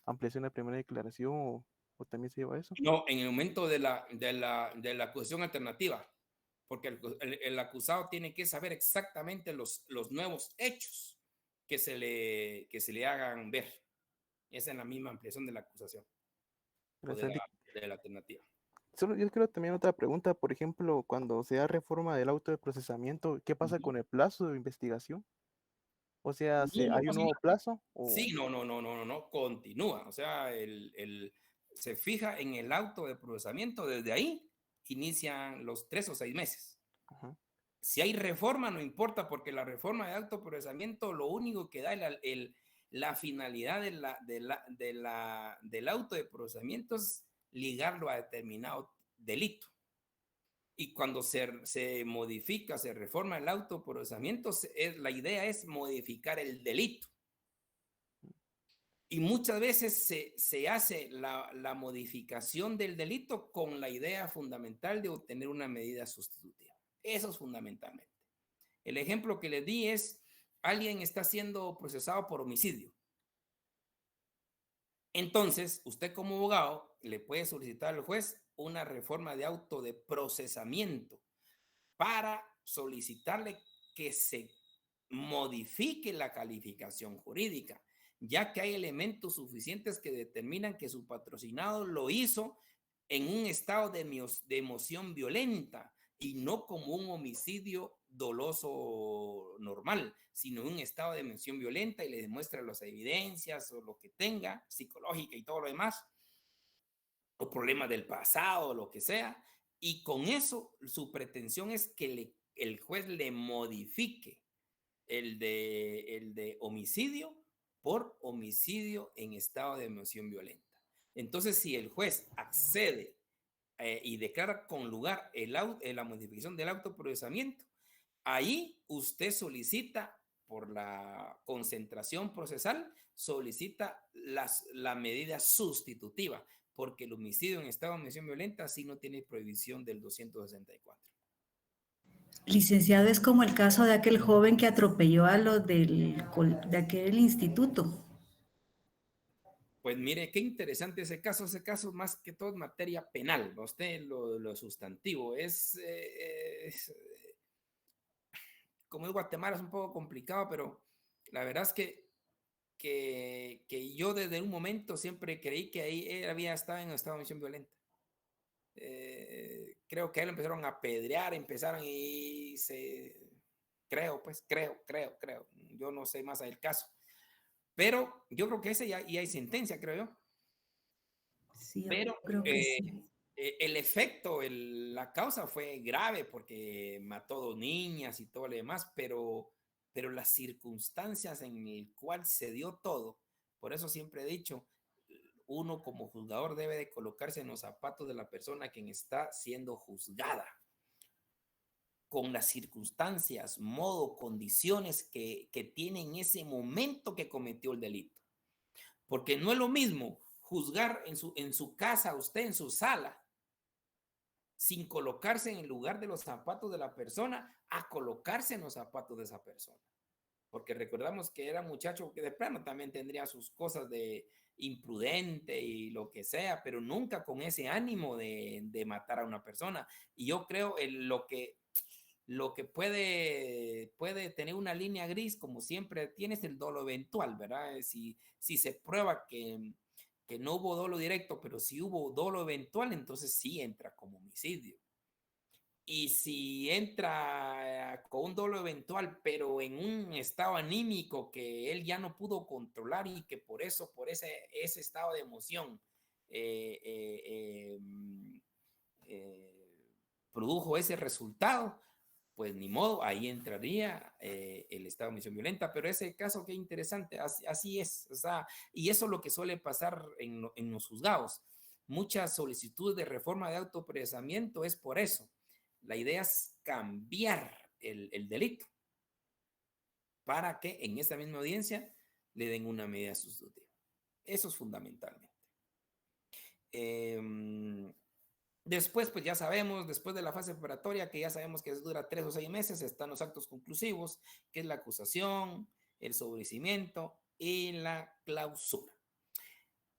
S5: ampliación de la primera declaración o también se lleva eso.
S1: No, en el momento de la acusación alternativa, porque el acusado tiene que saber exactamente los nuevos hechos que se le hagan ver. Esa es la misma ampliación de la acusación o de la alternativa.
S5: Solo yo creo también otra pregunta, por ejemplo, cuando se da reforma del auto de procesamiento, ¿qué pasa con el plazo de investigación? O sea, ¿hay un nuevo plazo?
S1: Sí, no, continúa. O sea, se fija en el auto de procesamiento, desde ahí inician los 3 o 6 meses.
S5: Ajá.
S1: Si hay reforma, no importa, porque la reforma de autoprocesamiento lo único que da la finalidad del auto de procesamiento es ligarlo a determinado delito. Y cuando se modifica, se reforma el autoprocesamiento, la idea es modificar el delito. Y muchas veces se hace la modificación del delito con la idea fundamental de obtener una medida sustitutiva. Eso es fundamentalmente. El ejemplo que les di es, alguien está siendo procesado por homicidio. Entonces, usted como abogado le puede solicitar al juez una reforma de auto de procesamiento para solicitarle que se modifique la calificación jurídica, ya que hay elementos suficientes que determinan que su patrocinado lo hizo en un estado de emoción violenta y no como un homicidio doloso normal, sino en un estado de mención violenta y le demuestra las evidencias o lo que tenga, psicológica y todo lo demás, o problemas del pasado, o lo que sea, y con eso su pretensión es que el juez le modifique el de homicidio por homicidio en estado de emoción violenta. Entonces, si el juez accede y declara con lugar la modificación del autoprocesamiento, ahí usted solicita por la concentración procesal, solicita la medida sustitutiva, porque el homicidio en estado de omisión violenta sí no tiene prohibición del 264.
S2: Licenciado, es como el caso de aquel joven que atropelló a los de aquel instituto.
S1: Pues mire, qué interesante ese caso más que todo es materia penal, ¿no? Usted lo sustantivo, como es Guatemala es un poco complicado, pero la verdad es que yo desde un momento siempre creí que ahí él había estado en estado de omisión violenta. Creo que a él lo empezaron a apedrear, creo, yo no sé más del caso, pero yo creo que ese ya hay sentencia, creo yo.
S2: Sí,
S1: Pero
S2: creo que sí.
S1: El efecto, la causa fue grave porque mató 2 niñas y todo lo demás, pero las circunstancias en las cuales se dio todo, por eso siempre he dicho, uno como juzgador debe de colocarse en los zapatos de la persona quien está siendo juzgada, con las circunstancias, modo, condiciones que tiene en ese momento que cometió el delito. Porque no es lo mismo juzgar en su casa, usted en su sala, sin colocarse en el lugar de los zapatos de la persona, a colocarse en los zapatos de esa persona. Porque recordamos que era un muchacho que de plano también tendría sus cosas de imprudente y lo que sea, pero nunca con ese ánimo de matar a una persona. Y yo creo lo que puede tener una línea gris, como siempre tienes el dolo eventual, ¿verdad? Si se prueba que no hubo dolo directo, pero si hubo dolo eventual, entonces sí entra como homicidio. Y si entra con un dolo eventual, pero en un estado anímico que él ya no pudo controlar y que por ese estado de emoción produjo ese resultado, pues ni modo, ahí entraría el estado de omisión violenta. Pero ese caso, qué interesante, así es, o sea, y eso es lo que suele pasar en los juzgados. Muchas solicitudes de reforma de autoprocesamiento es por eso. La idea es cambiar el delito para que en esta misma audiencia le den una medida sustitutiva. Eso es fundamentalmente. Después, pues ya sabemos, después de la fase preparatoria, que ya sabemos que dura 3 o 6 meses, están los actos conclusivos, que es la acusación, el sobreseimiento y la clausura.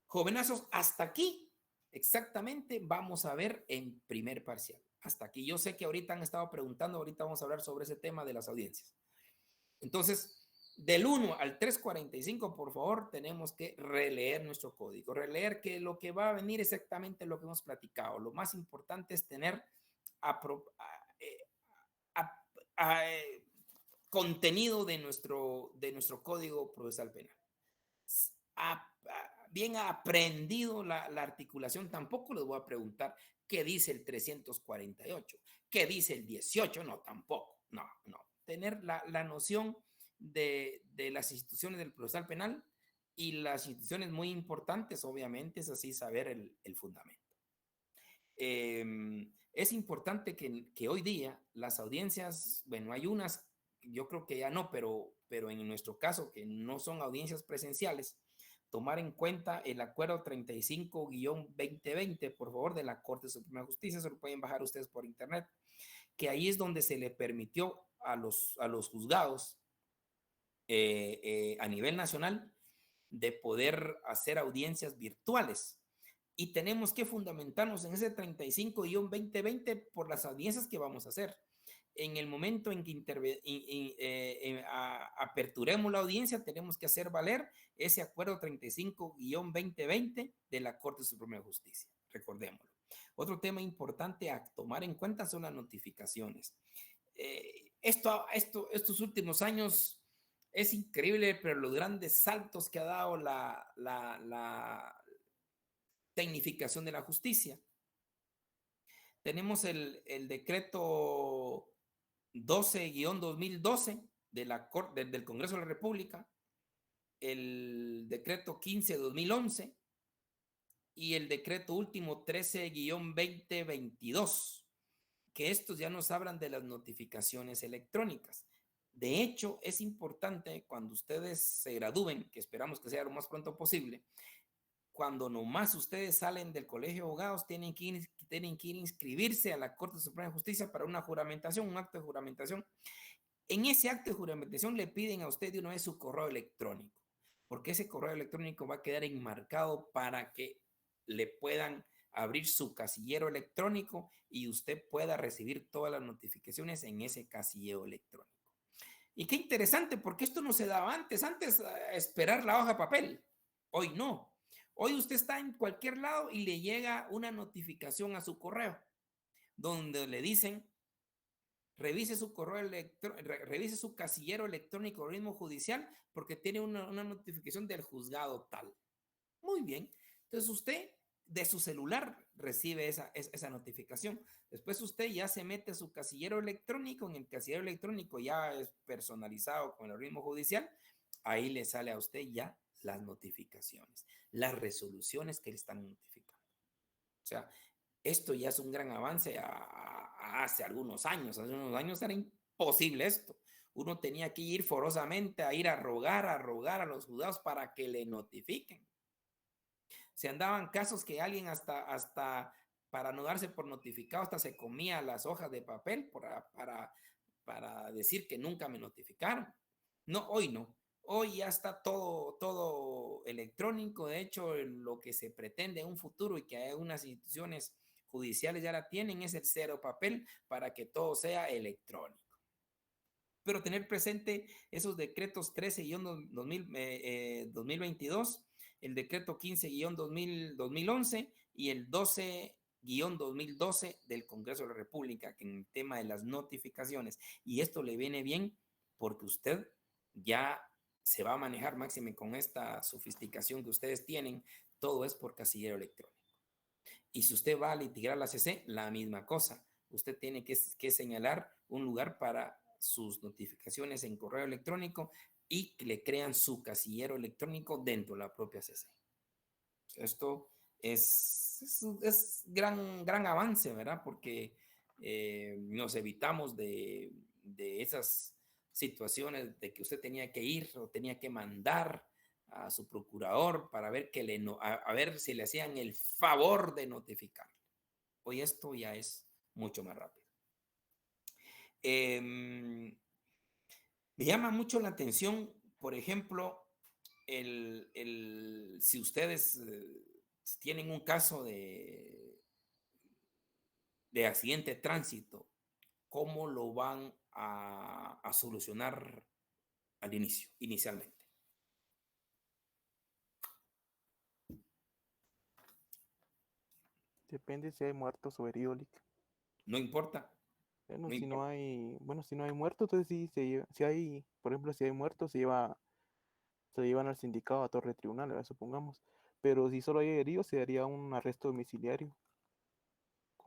S1: Jovenazos, hasta aquí exactamente vamos a ver en primer parcial. Hasta aquí. Yo sé que ahorita han estado preguntando, ahorita vamos a hablar sobre ese tema de las audiencias. Entonces, del 1 al 345, por favor, tenemos que releer nuestro código, releer que lo que va a venir es exactamente lo que hemos platicado. Lo más importante es tener contenido de nuestro código procesal penal. Bien aprendido la articulación, tampoco les voy a preguntar qué dice el 348, qué dice el 18, no, tampoco, no. Tener la noción de las instituciones del procesal penal y las instituciones muy importantes, obviamente, es así saber el fundamento. Es importante que hoy día las audiencias, bueno, hay unas, yo creo que ya no, pero en nuestro caso, que no son audiencias presenciales, tomar en cuenta el acuerdo 35-2020, por favor, de la Corte Suprema de Justicia, se lo pueden bajar ustedes por internet, que ahí es donde se le permitió a los juzgados a nivel nacional de poder hacer audiencias virtuales. Y tenemos que fundamentarnos en ese 35-2020 por las audiencias que vamos a hacer. En el momento en que aperturemos la audiencia, tenemos que hacer valer ese acuerdo 35-2020 de la Corte Suprema de Justicia. Recordémoslo. Otro tema importante a tomar en cuenta son las notificaciones. estos últimos años es increíble, pero los grandes saltos que ha dado la tecnificación de la justicia. Tenemos el decreto 12-2012 del Congreso de la República, el decreto 15-2011 y el decreto último 13-2022, que estos ya nos hablan de las notificaciones electrónicas. De hecho, es importante cuando ustedes se gradúen, que esperamos que sea lo más pronto posible, cuando nomás ustedes salen del colegio de abogados, tienen que ir a inscribirse a la Corte Suprema de Justicia para una juramentación, un acto de juramentación. En ese acto de juramentación le piden a usted de una vez su correo electrónico, porque ese correo electrónico va a quedar enmarcado para que le puedan abrir su casillero electrónico y usted pueda recibir todas las notificaciones en ese casillero electrónico. Y qué interesante, porque esto no se daba antes esperar la hoja de papel. Hoy no. Hoy usted está en cualquier lado y le llega una notificación a su correo, donde le dicen, revise su correo electrónico, revise su casillero electrónico del mismo judicial, porque tiene una notificación del juzgado tal. Muy bien. Entonces usted de su celular recibe esa notificación. Después usted ya se mete a su casillero electrónico, en el casillero electrónico ya es personalizado con el organismo judicial, ahí le sale a usted ya las notificaciones, las resoluciones que le están notificando. O sea, esto ya es un gran avance hace algunos años. Hace unos años era imposible esto. Uno tenía que ir forosamente a ir a rogar a los juzgados para que le notifiquen. Se andaban casos que alguien hasta para no darse por notificado, hasta se comía las hojas de papel para decir que nunca me notificaron. No, hoy no. Hoy ya está todo electrónico. De hecho, lo que se pretende en un futuro y que hay unas instituciones judiciales ya la tienen es el cero papel para que todo sea electrónico. Pero tener presente esos decretos 13-2022, el decreto 15-2011 y el 12-2012 del Congreso de la República, que en el tema de las notificaciones. Y esto le viene bien porque usted ya se va a manejar máxime con esta sofisticación que ustedes tienen, todo es por casillero electrónico. Y si usted va a litigar a la CC, la misma cosa. Usted tiene que señalar un lugar para sus notificaciones en correo electrónico y que le crean su casillero electrónico dentro de la propia CC. Esto es gran avance, ¿verdad? Porque nos evitamos de esas situaciones de que usted tenía que ir o tenía que mandar a su procurador para ver a ver si le hacían el favor de notificar. Hoy esto ya es mucho más rápido. Me llama mucho la atención, por ejemplo, si ustedes tienen un caso de accidente de tránsito, ¿cómo lo van a solucionar inicialmente?
S5: Depende si hay muertos o heridos.
S1: No importa.
S5: Bueno, si no hay muertos, entonces sí, si hay, por ejemplo, si hay muertos, se llevan al sindicato a torre tribunal, ¿verdad? Supongamos. Pero si solo hay heridos, se daría un arresto domiciliario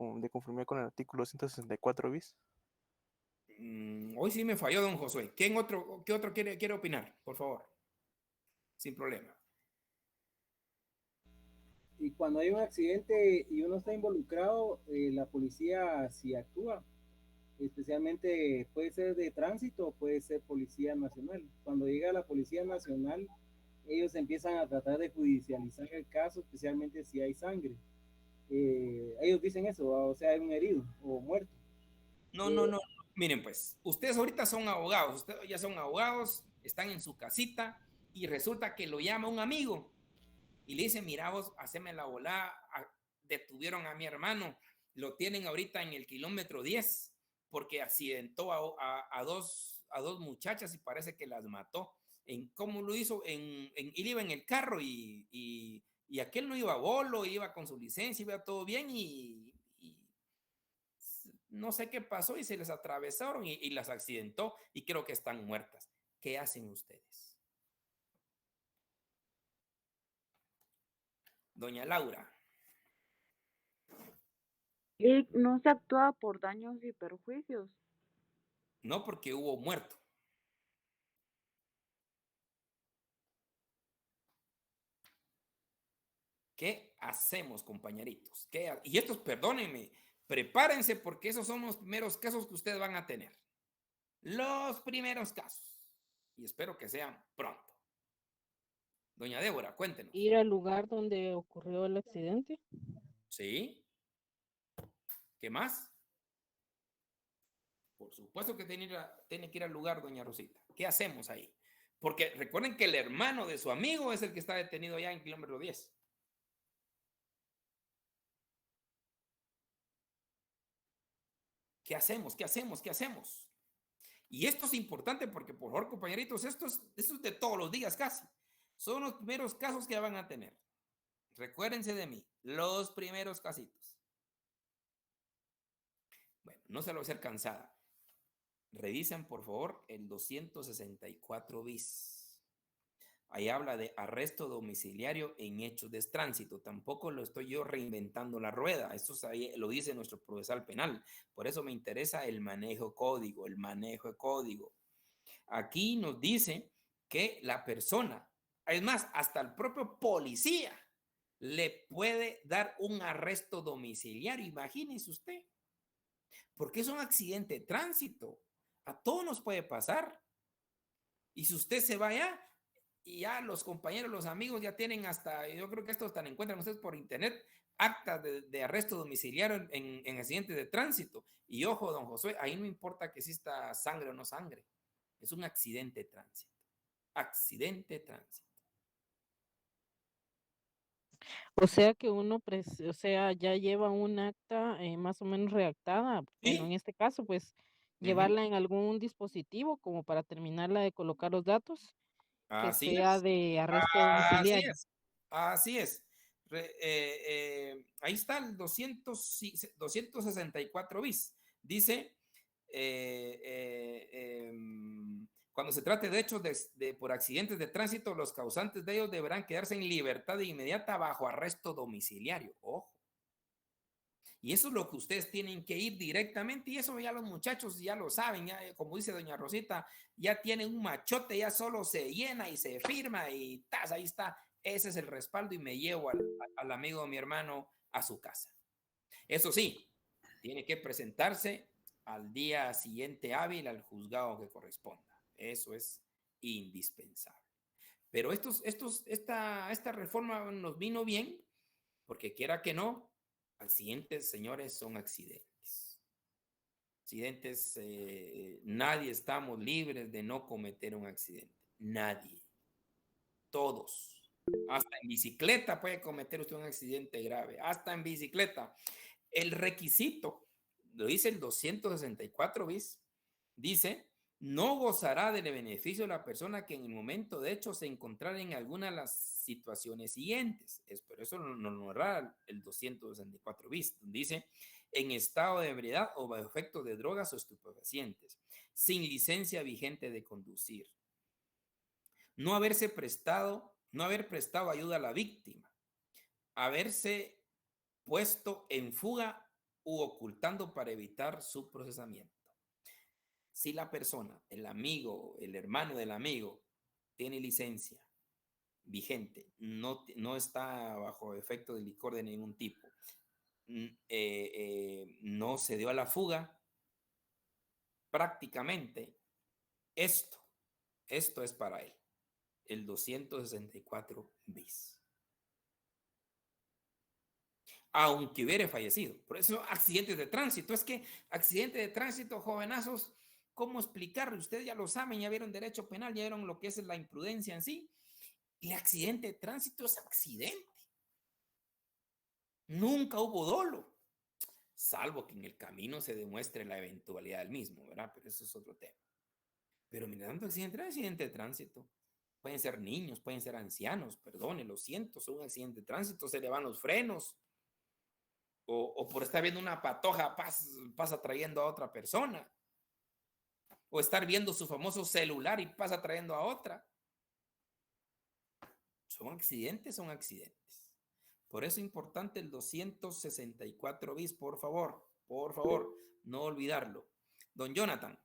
S5: de conformidad con el artículo 164 bis.
S1: Hoy sí me falló, don Josué. ¿Qué otro quiere opinar? Por favor. Sin problema.
S3: Y cuando hay un accidente y uno está involucrado, la policía sí actúa. Especialmente puede ser de tránsito o puede ser Policía Nacional. Cuando llega la Policía Nacional, ellos empiezan a tratar de judicializar el caso, especialmente si hay sangre. Ellos dicen eso, o sea, hay un herido o muerto.
S1: No. Miren, pues, ustedes ahorita son abogados, ustedes ya son abogados, están en su casita y resulta que lo llama un amigo y le dice, mira vos, haceme la volada, detuvieron a mi hermano, lo tienen ahorita en el kilómetro 10 porque accidentó a dos muchachas y parece que las mató. ¿Cómo lo hizo? Él iba en el carro y aquel no iba bolo, iba con su licencia, iba todo bien y no sé qué pasó y se les atravesaron y las accidentó y creo que están muertas. ¿Qué hacen ustedes? Doña Laura.
S10: Y no se actúa por daños y perjuicios.
S1: No, porque hubo muerto. ¿Qué hacemos, compañeritos? Y estos, perdónenme, prepárense porque esos son los primeros casos que ustedes van a tener. Los primeros casos. Y espero que sean pronto. Doña Débora, cuéntenos.
S4: Ir al lugar donde ocurrió el accidente.
S1: ¿Sí? ¿Qué más? Por supuesto que tiene que ir al lugar, doña Rosita. ¿Qué hacemos ahí? Porque recuerden que el hermano de su amigo es el que está detenido ya en kilómetro 10. ¿Qué hacemos? ¿Qué hacemos? ¿Qué hacemos? Y esto es importante porque, por favor, compañeritos, esto es de todos los días casi. Son los primeros casos que van a tener. Recuérdense de mí, los primeros casitos. Bueno, no se lo voy a hacer cansada. Revisen, por favor, el 264 bis. Ahí habla de arresto domiciliario en hechos de tránsito. Tampoco lo estoy yo reinventando la rueda. Esto ahí lo dice nuestro procesal penal. Por eso me interesa el manejo código, el manejo de código. Aquí nos dice que la persona, es más, hasta el propio policía le puede dar un arresto domiciliario. Imagínese usted. Porque es un accidente de tránsito. A todos nos puede pasar. Y si usted se va allá, y ya los compañeros, los amigos ya tienen hasta, yo creo que esto hasta encuentran ustedes por internet, actas de arresto domiciliario en accidentes de tránsito. Y ojo, don Josué, ahí no importa que exista sangre o no sangre. Es un accidente de tránsito. Accidente de tránsito.
S4: O sea que uno, o sea, ya lleva un acta más o menos redactada. Bueno, en
S1: ¿Sí?
S4: este caso, pues, llevarla en algún dispositivo como para terminarla de colocar los datos, que
S1: Así
S4: sea
S1: es.
S4: de arresto
S1: Así
S4: domiciliario.
S1: es. Así es. Ahí está el 264 bis. Dice, cuando se trate de hechos por accidentes de tránsito, los causantes de ellos deberán quedarse en libertad inmediata bajo arresto domiciliario. Ojo. Y eso es lo que ustedes tienen que ir directamente, y eso ya los muchachos ya lo saben, ya, como dice doña Rosita, ya tienen un machote, ya solo se llena y se firma y ¡tas! Ahí está. Ese es el respaldo y me llevo al amigo de mi hermano a su casa. Eso sí, tiene que presentarse al día siguiente hábil al juzgado que corresponda. Eso es indispensable. Pero esta reforma nos vino bien, porque quiera que no, accidentes, señores, son accidentes. Accidentes, nadie estamos libres de no cometer un accidente. Nadie. Todos. Hasta en bicicleta puede cometer usted un accidente grave. Hasta en bicicleta. El requisito, lo dice el 264 bis, dice, no gozará del beneficio la persona que en el momento de hecho se encontrara en alguna de las situaciones siguientes. Pero eso no era el 264 bis. Dice, en estado de ebriedad o bajo efecto de drogas o estupefacientes, sin licencia vigente de conducir, no haber prestado ayuda a la víctima, haberse puesto en fuga u ocultando para evitar su procesamiento. Si la persona, el amigo, el hermano del amigo, tiene licencia vigente, no está bajo efecto de licor de ningún tipo, no se dio a la fuga, prácticamente esto es para él, el 264 bis. Aunque hubiera fallecido. Por eso, accidentes de tránsito. Es que accidente de tránsito, jovenazos, ¿cómo explicarlo? Ustedes ya lo saben, ya vieron derecho penal, ya vieron lo que es la imprudencia en sí. El accidente de tránsito es accidente. Nunca hubo dolo, salvo que en el camino se demuestre la eventualidad del mismo, ¿verdad? Pero eso es otro tema. Pero mirando accidente de tránsito. Pueden ser niños, pueden ser ancianos, perdone, lo siento, son un accidente de tránsito, se le van los frenos. O por estar viendo una patoja pasa trayendo a otra persona. O estar viendo su famoso celular y pasa trayendo a otra. Son accidentes, son accidentes. Por eso es importante el 264 bis, por favor, no olvidarlo. Don Jonathan.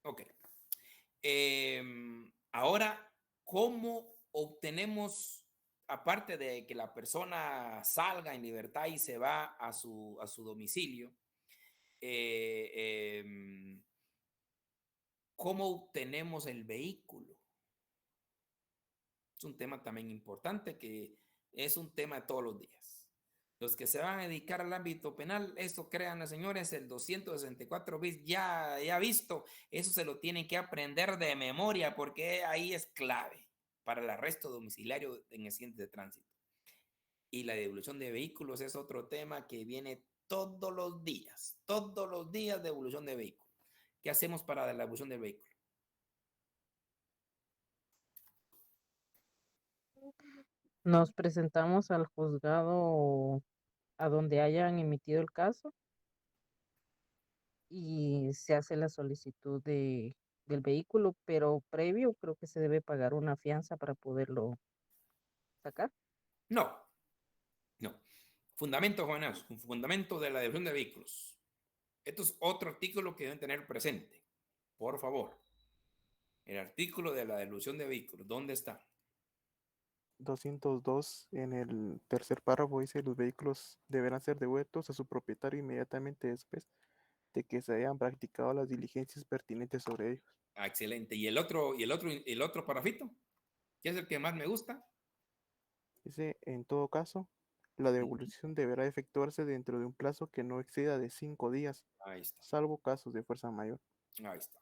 S1: Ok. Ahora, ¿cómo obtenemos, aparte de que la persona salga en libertad y se va a su domicilio, cómo obtenemos el vehículo? Es un tema también importante, que es un tema de todos los días. Los que se van a dedicar al ámbito penal, eso créanme, señores, el 264 bis ya visto, eso se lo tienen que aprender de memoria, porque ahí es clave para el arresto domiciliario en accidentes de tránsito. Y la devolución de vehículos es otro tema que viene todos los días devolución de vehículos. ¿Qué hacemos para la devolución del vehículo?
S4: Nos presentamos al juzgado a donde hayan emitido el caso y se hace la solicitud del vehículo, pero previo creo que se debe pagar una fianza para poderlo sacar.
S1: No. Fundamento, jóvenes, un fundamento de la devolución de vehículos. Esto es otro artículo que deben tener presente. Por favor. El artículo de la devolución de vehículos, ¿dónde está?
S5: 202, en el tercer párrafo dice: los vehículos deberán ser devueltos a su propietario inmediatamente después de que se hayan practicado las diligencias pertinentes sobre ellos.
S1: Excelente. ¿Y el otro parrafito? ¿Qué es el que más me gusta?
S5: Dice: en todo caso, la devolución deberá efectuarse dentro de un plazo que no exceda de 5 días,
S1: Ahí está.
S5: salvo casos de fuerza mayor.
S1: Ahí está.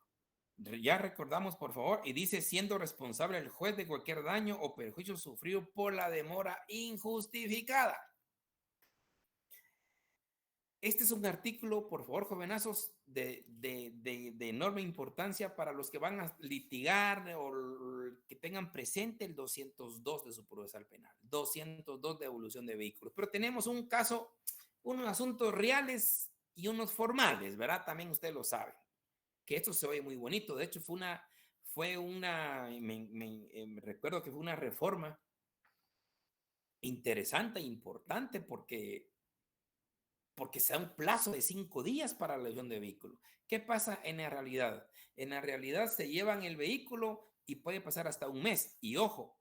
S1: Ya recordamos, por favor, y dice: siendo responsable el juez de cualquier daño o perjuicio sufrido por la demora injustificada. Este es un artículo, por favor, jovenazos, de enorme importancia para los que van a litigar o que tengan presente el 202 de su procesal penal, 202 de devolución de vehículos. Pero tenemos un caso, unos asuntos reales y unos formales, ¿verdad? También ustedes lo saben, que esto se oye muy bonito. De hecho, me recuerdo que fue una reforma interesante e importante porque se da un plazo de 5 días para la devolución de vehículo. ¿Qué pasa en la realidad? En la realidad se llevan el vehículo y puede pasar hasta un mes. Y ojo,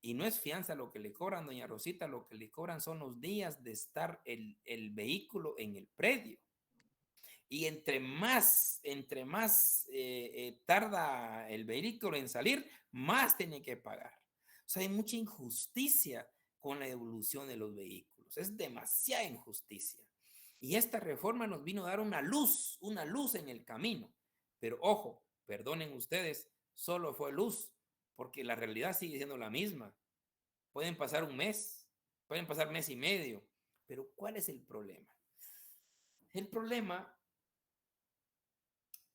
S1: y no es fianza lo que le cobran, doña Rosita, lo que le cobran son los días de estar el vehículo en el predio. Y entre más tarda el vehículo en salir, más tiene que pagar. O sea, hay mucha injusticia con la devolución de los vehículos. Es demasiada injusticia. Y esta reforma nos vino a dar una luz en el camino. Pero ojo, perdonen ustedes, solo fue luz, porque la realidad sigue siendo la misma. Pueden pasar un mes, pueden pasar mes y medio, pero ¿cuál es el problema? El problema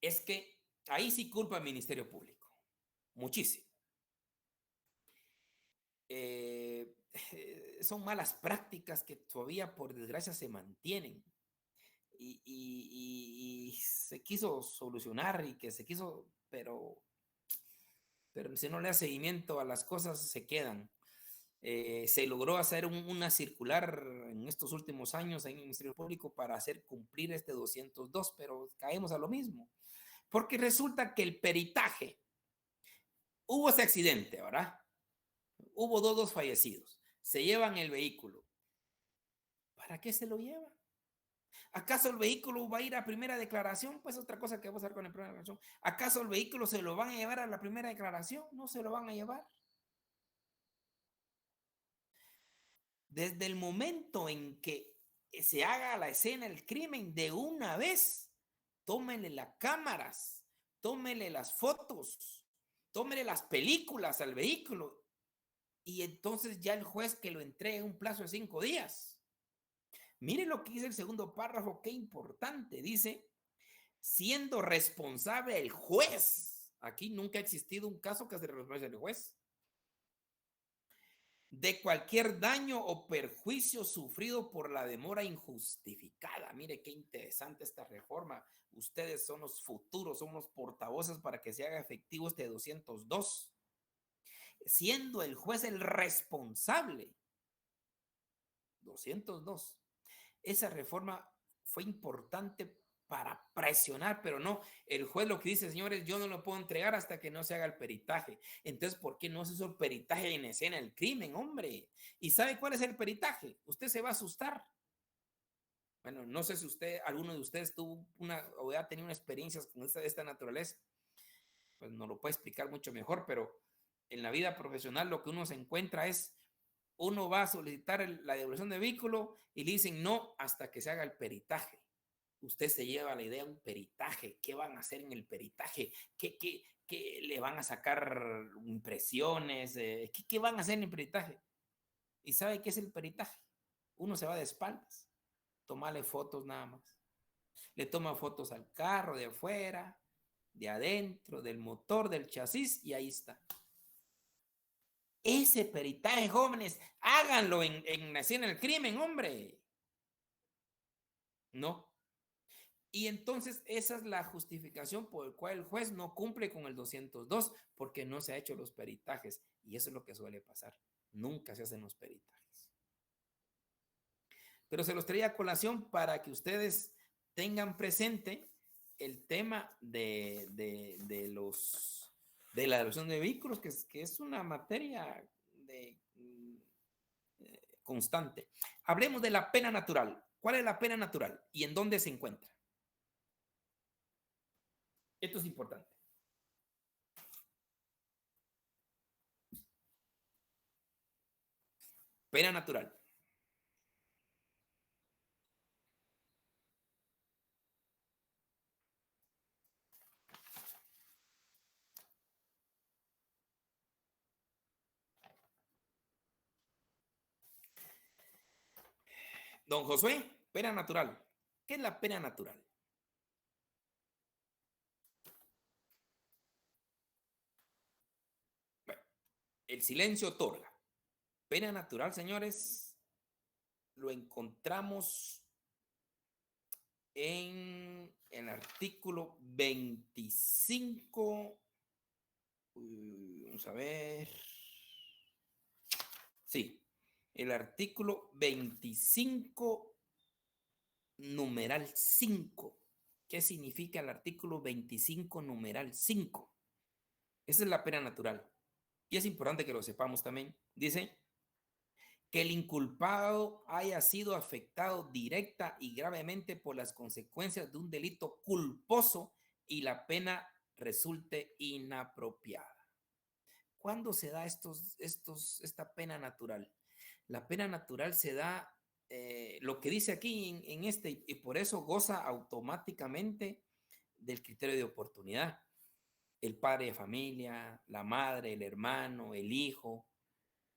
S1: es que ahí sí culpa al Ministerio Público, muchísimo. Son malas prácticas que todavía, por desgracia, se mantienen. Y se quiso solucionar pero si no le da seguimiento a las cosas, se quedan. Se logró hacer una circular en estos últimos años en el Ministerio Público para hacer cumplir este 202, pero caemos a lo mismo. Porque resulta que el peritaje, hubo ese accidente, ¿verdad? Hubo dos fallecidos. Se llevan el vehículo. ¿Para qué se lo llevan? ¿Acaso el vehículo va a ir a primera declaración? Pues otra cosa que vamos a ver con la primera declaración. ¿Acaso el vehículo se lo van a llevar a la primera declaración? No se lo van a llevar. Desde el momento en que se haga la escena del crimen, de una vez, tómenle las cámaras, tómenle las fotos, tómenle las películas al vehículo y entonces ya el juez que lo entregue en un plazo de 5 días. Miren lo que dice el segundo párrafo, qué importante. Dice: siendo responsable el juez. Aquí nunca ha existido un caso que se responsable el juez. de cualquier daño o perjuicio sufrido por la demora injustificada. Mire qué interesante esta reforma. Ustedes son los futuros, son los portavoces para que se haga efectivo este 202, siendo el juez el responsable. 202. Esa reforma fue importante para presionar, pero no, el juez lo que dice, señores, yo no lo puedo entregar hasta que no se haga el peritaje. Entonces, ¿por qué no se hizo el peritaje en escena del crimen, hombre? ¿Y sabe cuál es el peritaje? Usted se va a asustar. Bueno, no sé si alguno de ustedes tuvo o ha tenido una experiencia con esta naturaleza. Pues no lo puede explicar mucho mejor, pero en la vida profesional lo que uno se encuentra es, uno va a solicitar la devolución de vehículo y le dicen no hasta que se haga el peritaje. Usted se lleva la idea de un peritaje. ¿Qué van a hacer en el peritaje? ¿Qué le van a sacar impresiones? ¿Qué van a hacer en el peritaje? ¿Y sabe qué es el peritaje? Uno se va de espaldas, tomarle fotos nada más. Le toma fotos al carro de afuera, de adentro, del motor, del chasis, y ahí está. Ese peritaje, jóvenes, háganlo en la escena del crimen, hombre. No. Y entonces esa es la justificación por la cual el juez no cumple con el 202, porque no se ha hecho los peritajes. Y eso es lo que suele pasar. Nunca se hacen los peritajes. Pero se los traía a colación para que ustedes tengan presente el tema de la devolución de vehículos, que es una materia constante. Hablemos de la pena natural. ¿Cuál es la pena natural y en dónde se encuentra? Esto es importante. Pena natural. Don Josué, pena natural. ¿Qué es la pena natural? Bueno, el silencio otorga. Pena natural, señores, lo encontramos en el artículo 25. Vamos a ver. Sí, el artículo 25, numeral 5. ¿Qué significa el artículo 25, numeral 5? Esa es la pena natural. Y es importante que lo sepamos también. Dice que el inculpado haya sido afectado directa y gravemente por las consecuencias de un delito culposo y la pena resulte inapropiada. ¿Cuándo se da esta pena natural? La pena natural se da, lo que dice aquí en este, y por eso goza automáticamente del criterio de oportunidad. El padre de familia, la madre, el hermano, el hijo,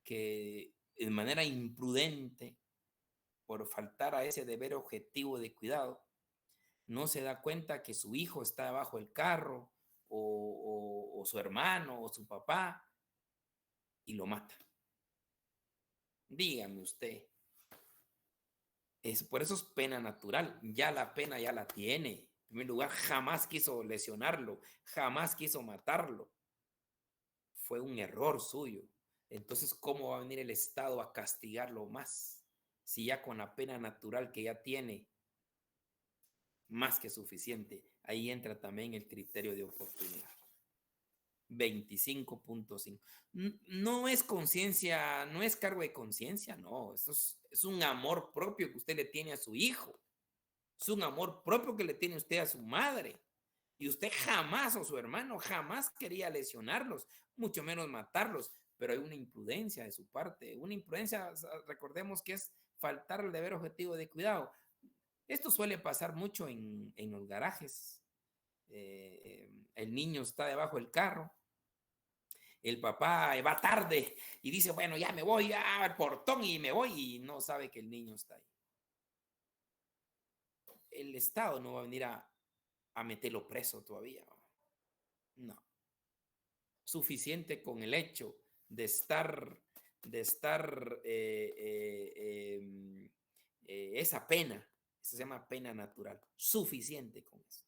S1: que de manera imprudente, por faltar a ese deber objetivo de cuidado, no se da cuenta que su hijo está bajo el carro o su hermano o su papá y lo mata. Dígame usted. Por eso es pena natural. Ya la pena ya la tiene. En primer lugar, jamás quiso lesionarlo, jamás quiso matarlo. Fue un error suyo. Entonces, ¿cómo va a venir el Estado a castigarlo más? Si ya con la pena natural que ya tiene, más que suficiente. Ahí entra también el criterio de oportunidad. 25.5. No es conciencia, no es cargo de conciencia, no. Esto es un amor propio que usted le tiene a su hijo. Es un amor propio que le tiene usted a su madre. Y usted jamás, o su hermano, jamás quería lesionarlos, mucho menos matarlos. Pero hay una imprudencia de su parte. Una imprudencia, recordemos que es faltar al deber objetivo de cuidado. Esto suele pasar mucho en los garajes. El niño está debajo del carro. El papá va tarde y dice, bueno, ya me voy al portón y me voy, y no sabe que el niño está ahí. El Estado no va a venir a meterlo preso todavía. No. Suficiente con el hecho de estar esa pena. Eso se llama pena natural. Suficiente con esto.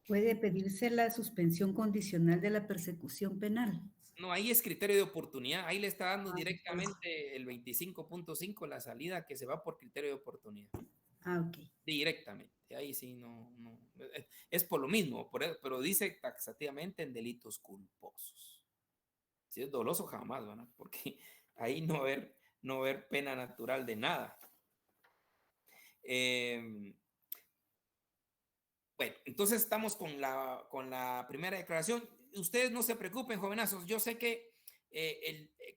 S2: ¿Puede pedirse la suspensión condicional de la persecución penal?
S1: No, ahí es criterio de oportunidad. Ahí le está dando
S2: pues.
S1: directamente el 25.5 la salida que se va por criterio de oportunidad.
S2: Ok.
S1: Directamente. Ahí sí no. Es por lo mismo, pero dice taxativamente en delitos culposos. Si es doloso, jamás, ¿verdad? Porque ahí no va a haber pena natural de nada. Bueno, entonces estamos con la primera declaración. Ustedes no se preocupen, jovenazos. Yo sé que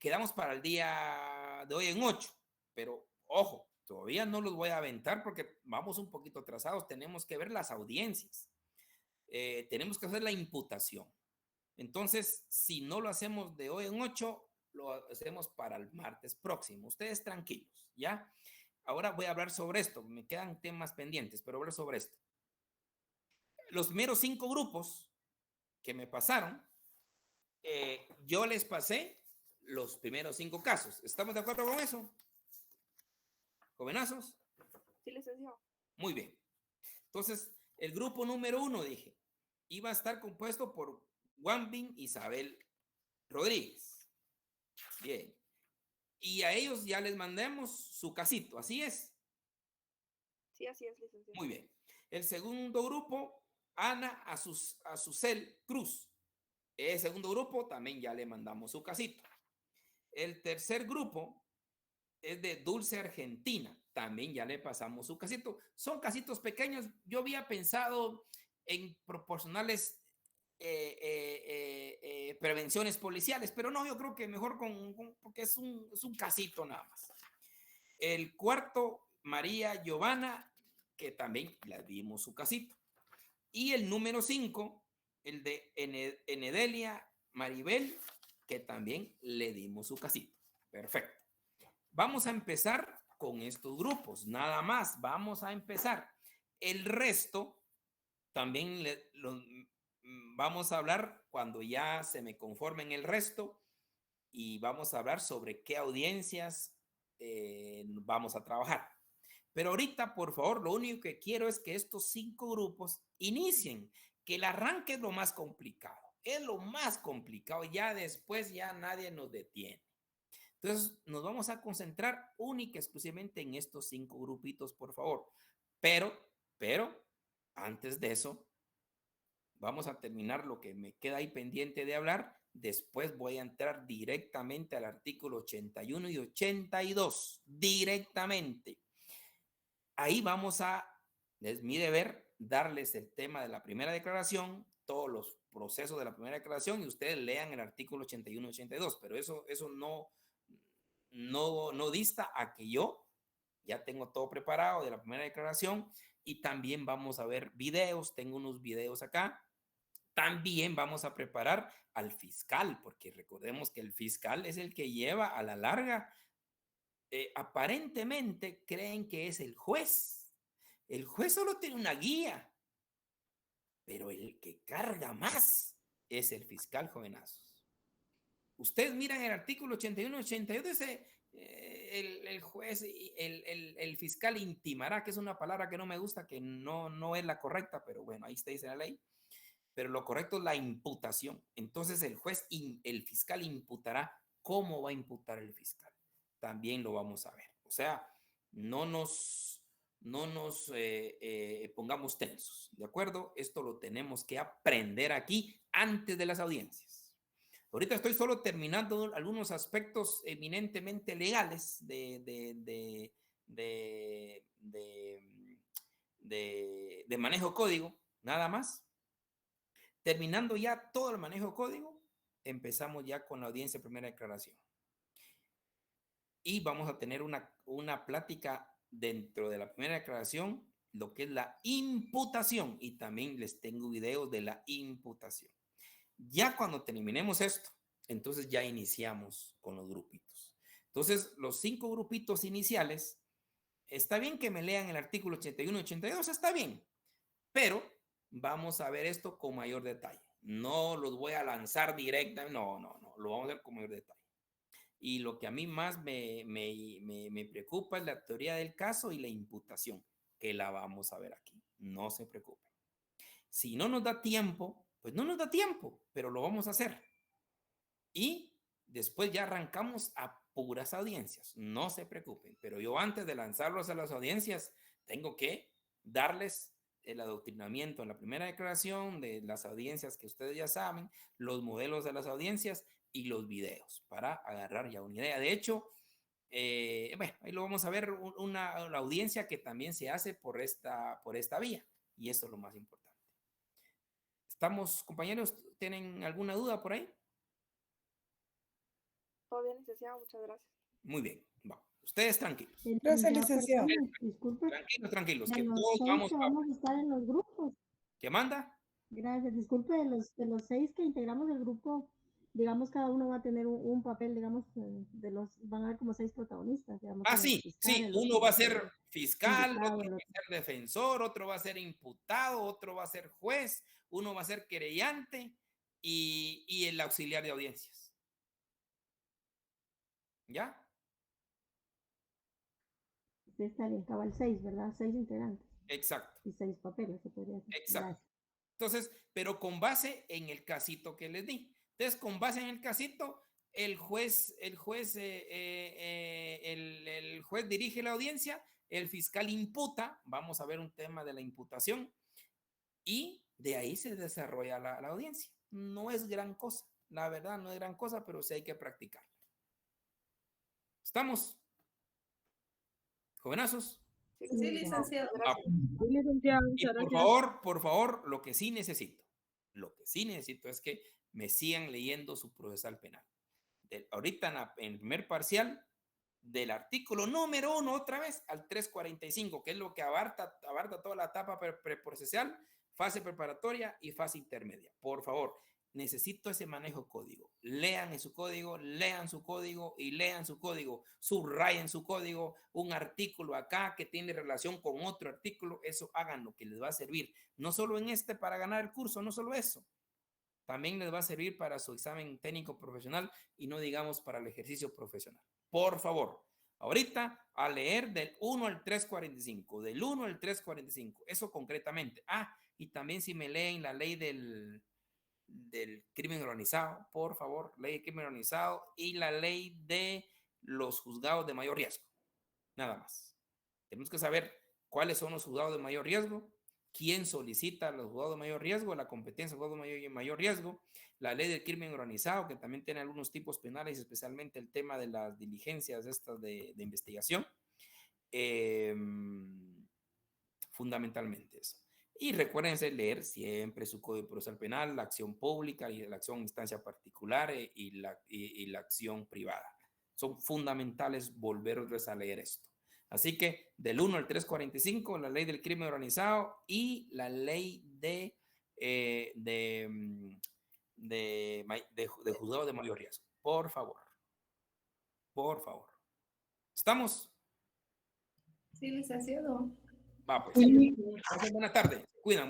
S1: quedamos para el día de hoy en 8, pero ojo, todavía no los voy a aventar porque vamos un poquito atrasados. Tenemos que ver las audiencias. Tenemos que hacer la imputación. Entonces, si no lo hacemos de hoy en 8, lo hacemos para el martes próximo. Ustedes tranquilos, ¿ya? Ahora voy a hablar sobre esto. Me quedan temas pendientes, pero voy a hablar sobre esto. Los primeros 5 grupos que me pasaron, yo les pasé los primeros 5 casos. ¿Estamos de acuerdo con eso? ¿Jovenazos?
S10: Sí, licenciado.
S1: Muy bien. Entonces, el grupo número 1, dije, iba a estar compuesto por Wambin Isabel Rodríguez. Bien. Y a ellos ya les mandamos su casito, ¿así es?
S10: Sí, así es, licenciado.
S1: Muy bien. El segundo grupo, Ana Azucel Cruz. El segundo grupo también ya le mandamos su casito. El tercer grupo es de Dulce Argentina. También ya le pasamos su casito. Son casitos pequeños. Yo había pensado en proporcionarles prevenciones policiales, pero no, yo creo que mejor porque es un casito nada más. El cuarto, María Giovanna, que también le dimos su casito. Y el número 5, el de Enedelia Maribel, que también le dimos su casito. Perfecto. Vamos a empezar con estos grupos, nada más. Vamos a empezar. El resto también vamos a hablar cuando ya se me conformen el resto y vamos a hablar sobre qué audiencias vamos a trabajar. Pero ahorita, por favor, lo único que quiero es que estos 5 grupos inicien, que el arranque es lo más complicado. Es lo más complicado. Ya después ya nadie nos detiene. Entonces, nos vamos a concentrar única y exclusivamente en estos 5 grupitos, por favor. Pero, antes de eso, vamos a terminar lo que me queda ahí pendiente de hablar. Después voy a entrar directamente al artículo 81 y 82. Directamente. Ahí es mi deber darles el tema de la primera declaración, todos los procesos de la primera declaración y ustedes lean el artículo 81 y 82, pero eso no dista a que yo ya tengo todo preparado de la primera declaración y también vamos a ver videos, tengo unos videos acá. También vamos a preparar al fiscal, porque recordemos que el fiscal es el que lleva a la larga. Aparentemente creen que es el juez. El juez solo tiene una guía, pero el que carga más es el fiscal, jovenazos. Ustedes miran el artículo 81 y 82, dice el juez, el fiscal intimará, que es una palabra que no me gusta, que no es la correcta, pero bueno, ahí está, dice la ley. Pero lo correcto es la imputación. Entonces el fiscal imputará. ¿Cómo va a imputar el fiscal? También lo vamos a ver. O sea, no nos pongamos tensos, ¿de acuerdo? Esto lo tenemos que aprender aquí antes de las audiencias. Ahorita estoy solo terminando algunos aspectos eminentemente legales de manejo código, nada más. Terminando ya todo el manejo código, empezamos ya con la audiencia de primera declaración. Y vamos a tener una plática dentro de la primera declaración, lo que es la imputación. Y también les tengo videos de la imputación. Ya cuando terminemos esto, entonces ya iniciamos con los grupitos. Entonces, los 5 grupitos iniciales, está bien que me lean el artículo 81 y 82, está bien. Pero vamos a ver esto con mayor detalle. No los voy a lanzar directamente, no, lo vamos a ver con mayor detalle. Y lo que a mí más me preocupa es la teoría del caso y la imputación, que la vamos a ver aquí. No se preocupen. Si no nos da tiempo, pues no nos da tiempo, pero lo vamos a hacer. Y después ya arrancamos a puras audiencias. No se preocupen, pero yo antes de lanzarlos a las audiencias, tengo que darles el adoctrinamiento en la primera declaración de las audiencias que ustedes ya saben, los modelos de las audiencias y los videos para agarrar ya una idea. De hecho, bueno, ahí lo vamos a ver, una audiencia que también se hace por esta vía, y eso es lo más importante. ¿Estamos, compañeros? ¿Tienen alguna duda por ahí?
S11: Todo bien, licenciado, muchas gracias.
S1: Muy bien, va. Ustedes tranquilos.
S12: Gracias, licenciado.
S11: Disculpe.
S1: Tranquilos, que
S11: De los
S1: todos
S11: 6
S1: vamos
S11: que vamos a estar en los grupos.
S1: ¿Qué manda?
S11: Gracias, disculpe, de los 6 que integramos el grupo, digamos, cada uno va a tener un papel, digamos, van a haber como 6 protagonistas. Digamos,
S1: Sí, uno va a ser fiscal, otro va a ser defensor, otro va a ser imputado, otro va a ser juez, uno va a ser querellante y el auxiliar de audiencias. ¿Ya?
S11: Está bien, cabal 6, ¿verdad? 6 integrantes.
S1: Exacto.
S11: Y 6 papeles, se podría decir.
S1: Exacto.
S11: Gracias.
S1: Entonces, pero con base en el casito que les di. Entonces, con base en el casito, el juez dirige la audiencia, el fiscal imputa, vamos a ver un tema de la imputación, y de ahí se desarrolla la audiencia. No es gran cosa, la verdad no es gran cosa, pero sí hay que practicar. ¿Estamos? ¿Jovenazos?
S12: Sí, licenciado.
S1: Gracias. Por favor, lo que sí necesito es que me sigan leyendo su procesal penal. Ahorita en el primer parcial, del artículo número 1 otra vez al 345, que es lo que abarca toda la etapa preprocesal, fase preparatoria y fase intermedia. Por favor, necesito ese manejo código. Lean su código y lean su código. Subrayen su código. Un artículo acá que tiene relación con otro artículo, eso háganlo, que les va a servir. No solo en para ganar el curso, no solo eso. También les va a servir para su examen técnico profesional y no digamos para el ejercicio profesional. Por favor, ahorita a leer del 1 al 345, del 1 al 345, eso concretamente. Y también si me leen la ley del crimen organizado, por favor, ley de crimen organizado y la ley de los juzgados de mayor riesgo. Nada más. Tenemos que saber cuáles son los juzgados de mayor riesgo, quién solicita los juzgados de mayor riesgo, la competencia de juzgados de mayor riesgo, la ley del crimen organizado, que también tiene algunos tipos penales, especialmente el tema de las diligencias estas de investigación. Fundamentalmente eso. Y recuérdense leer siempre su Código Procesal Penal, la acción pública y la acción en instancia particular y la acción privada. Son fundamentales volverles a leer esto. Así que del 1 al 345, la ley del crimen organizado y la ley de juzgado de mayor riesgo. Por favor. Por favor. ¿Estamos?
S12: Sí, licenciado.
S1: Va, pues. Buenas tardes. Cuidan.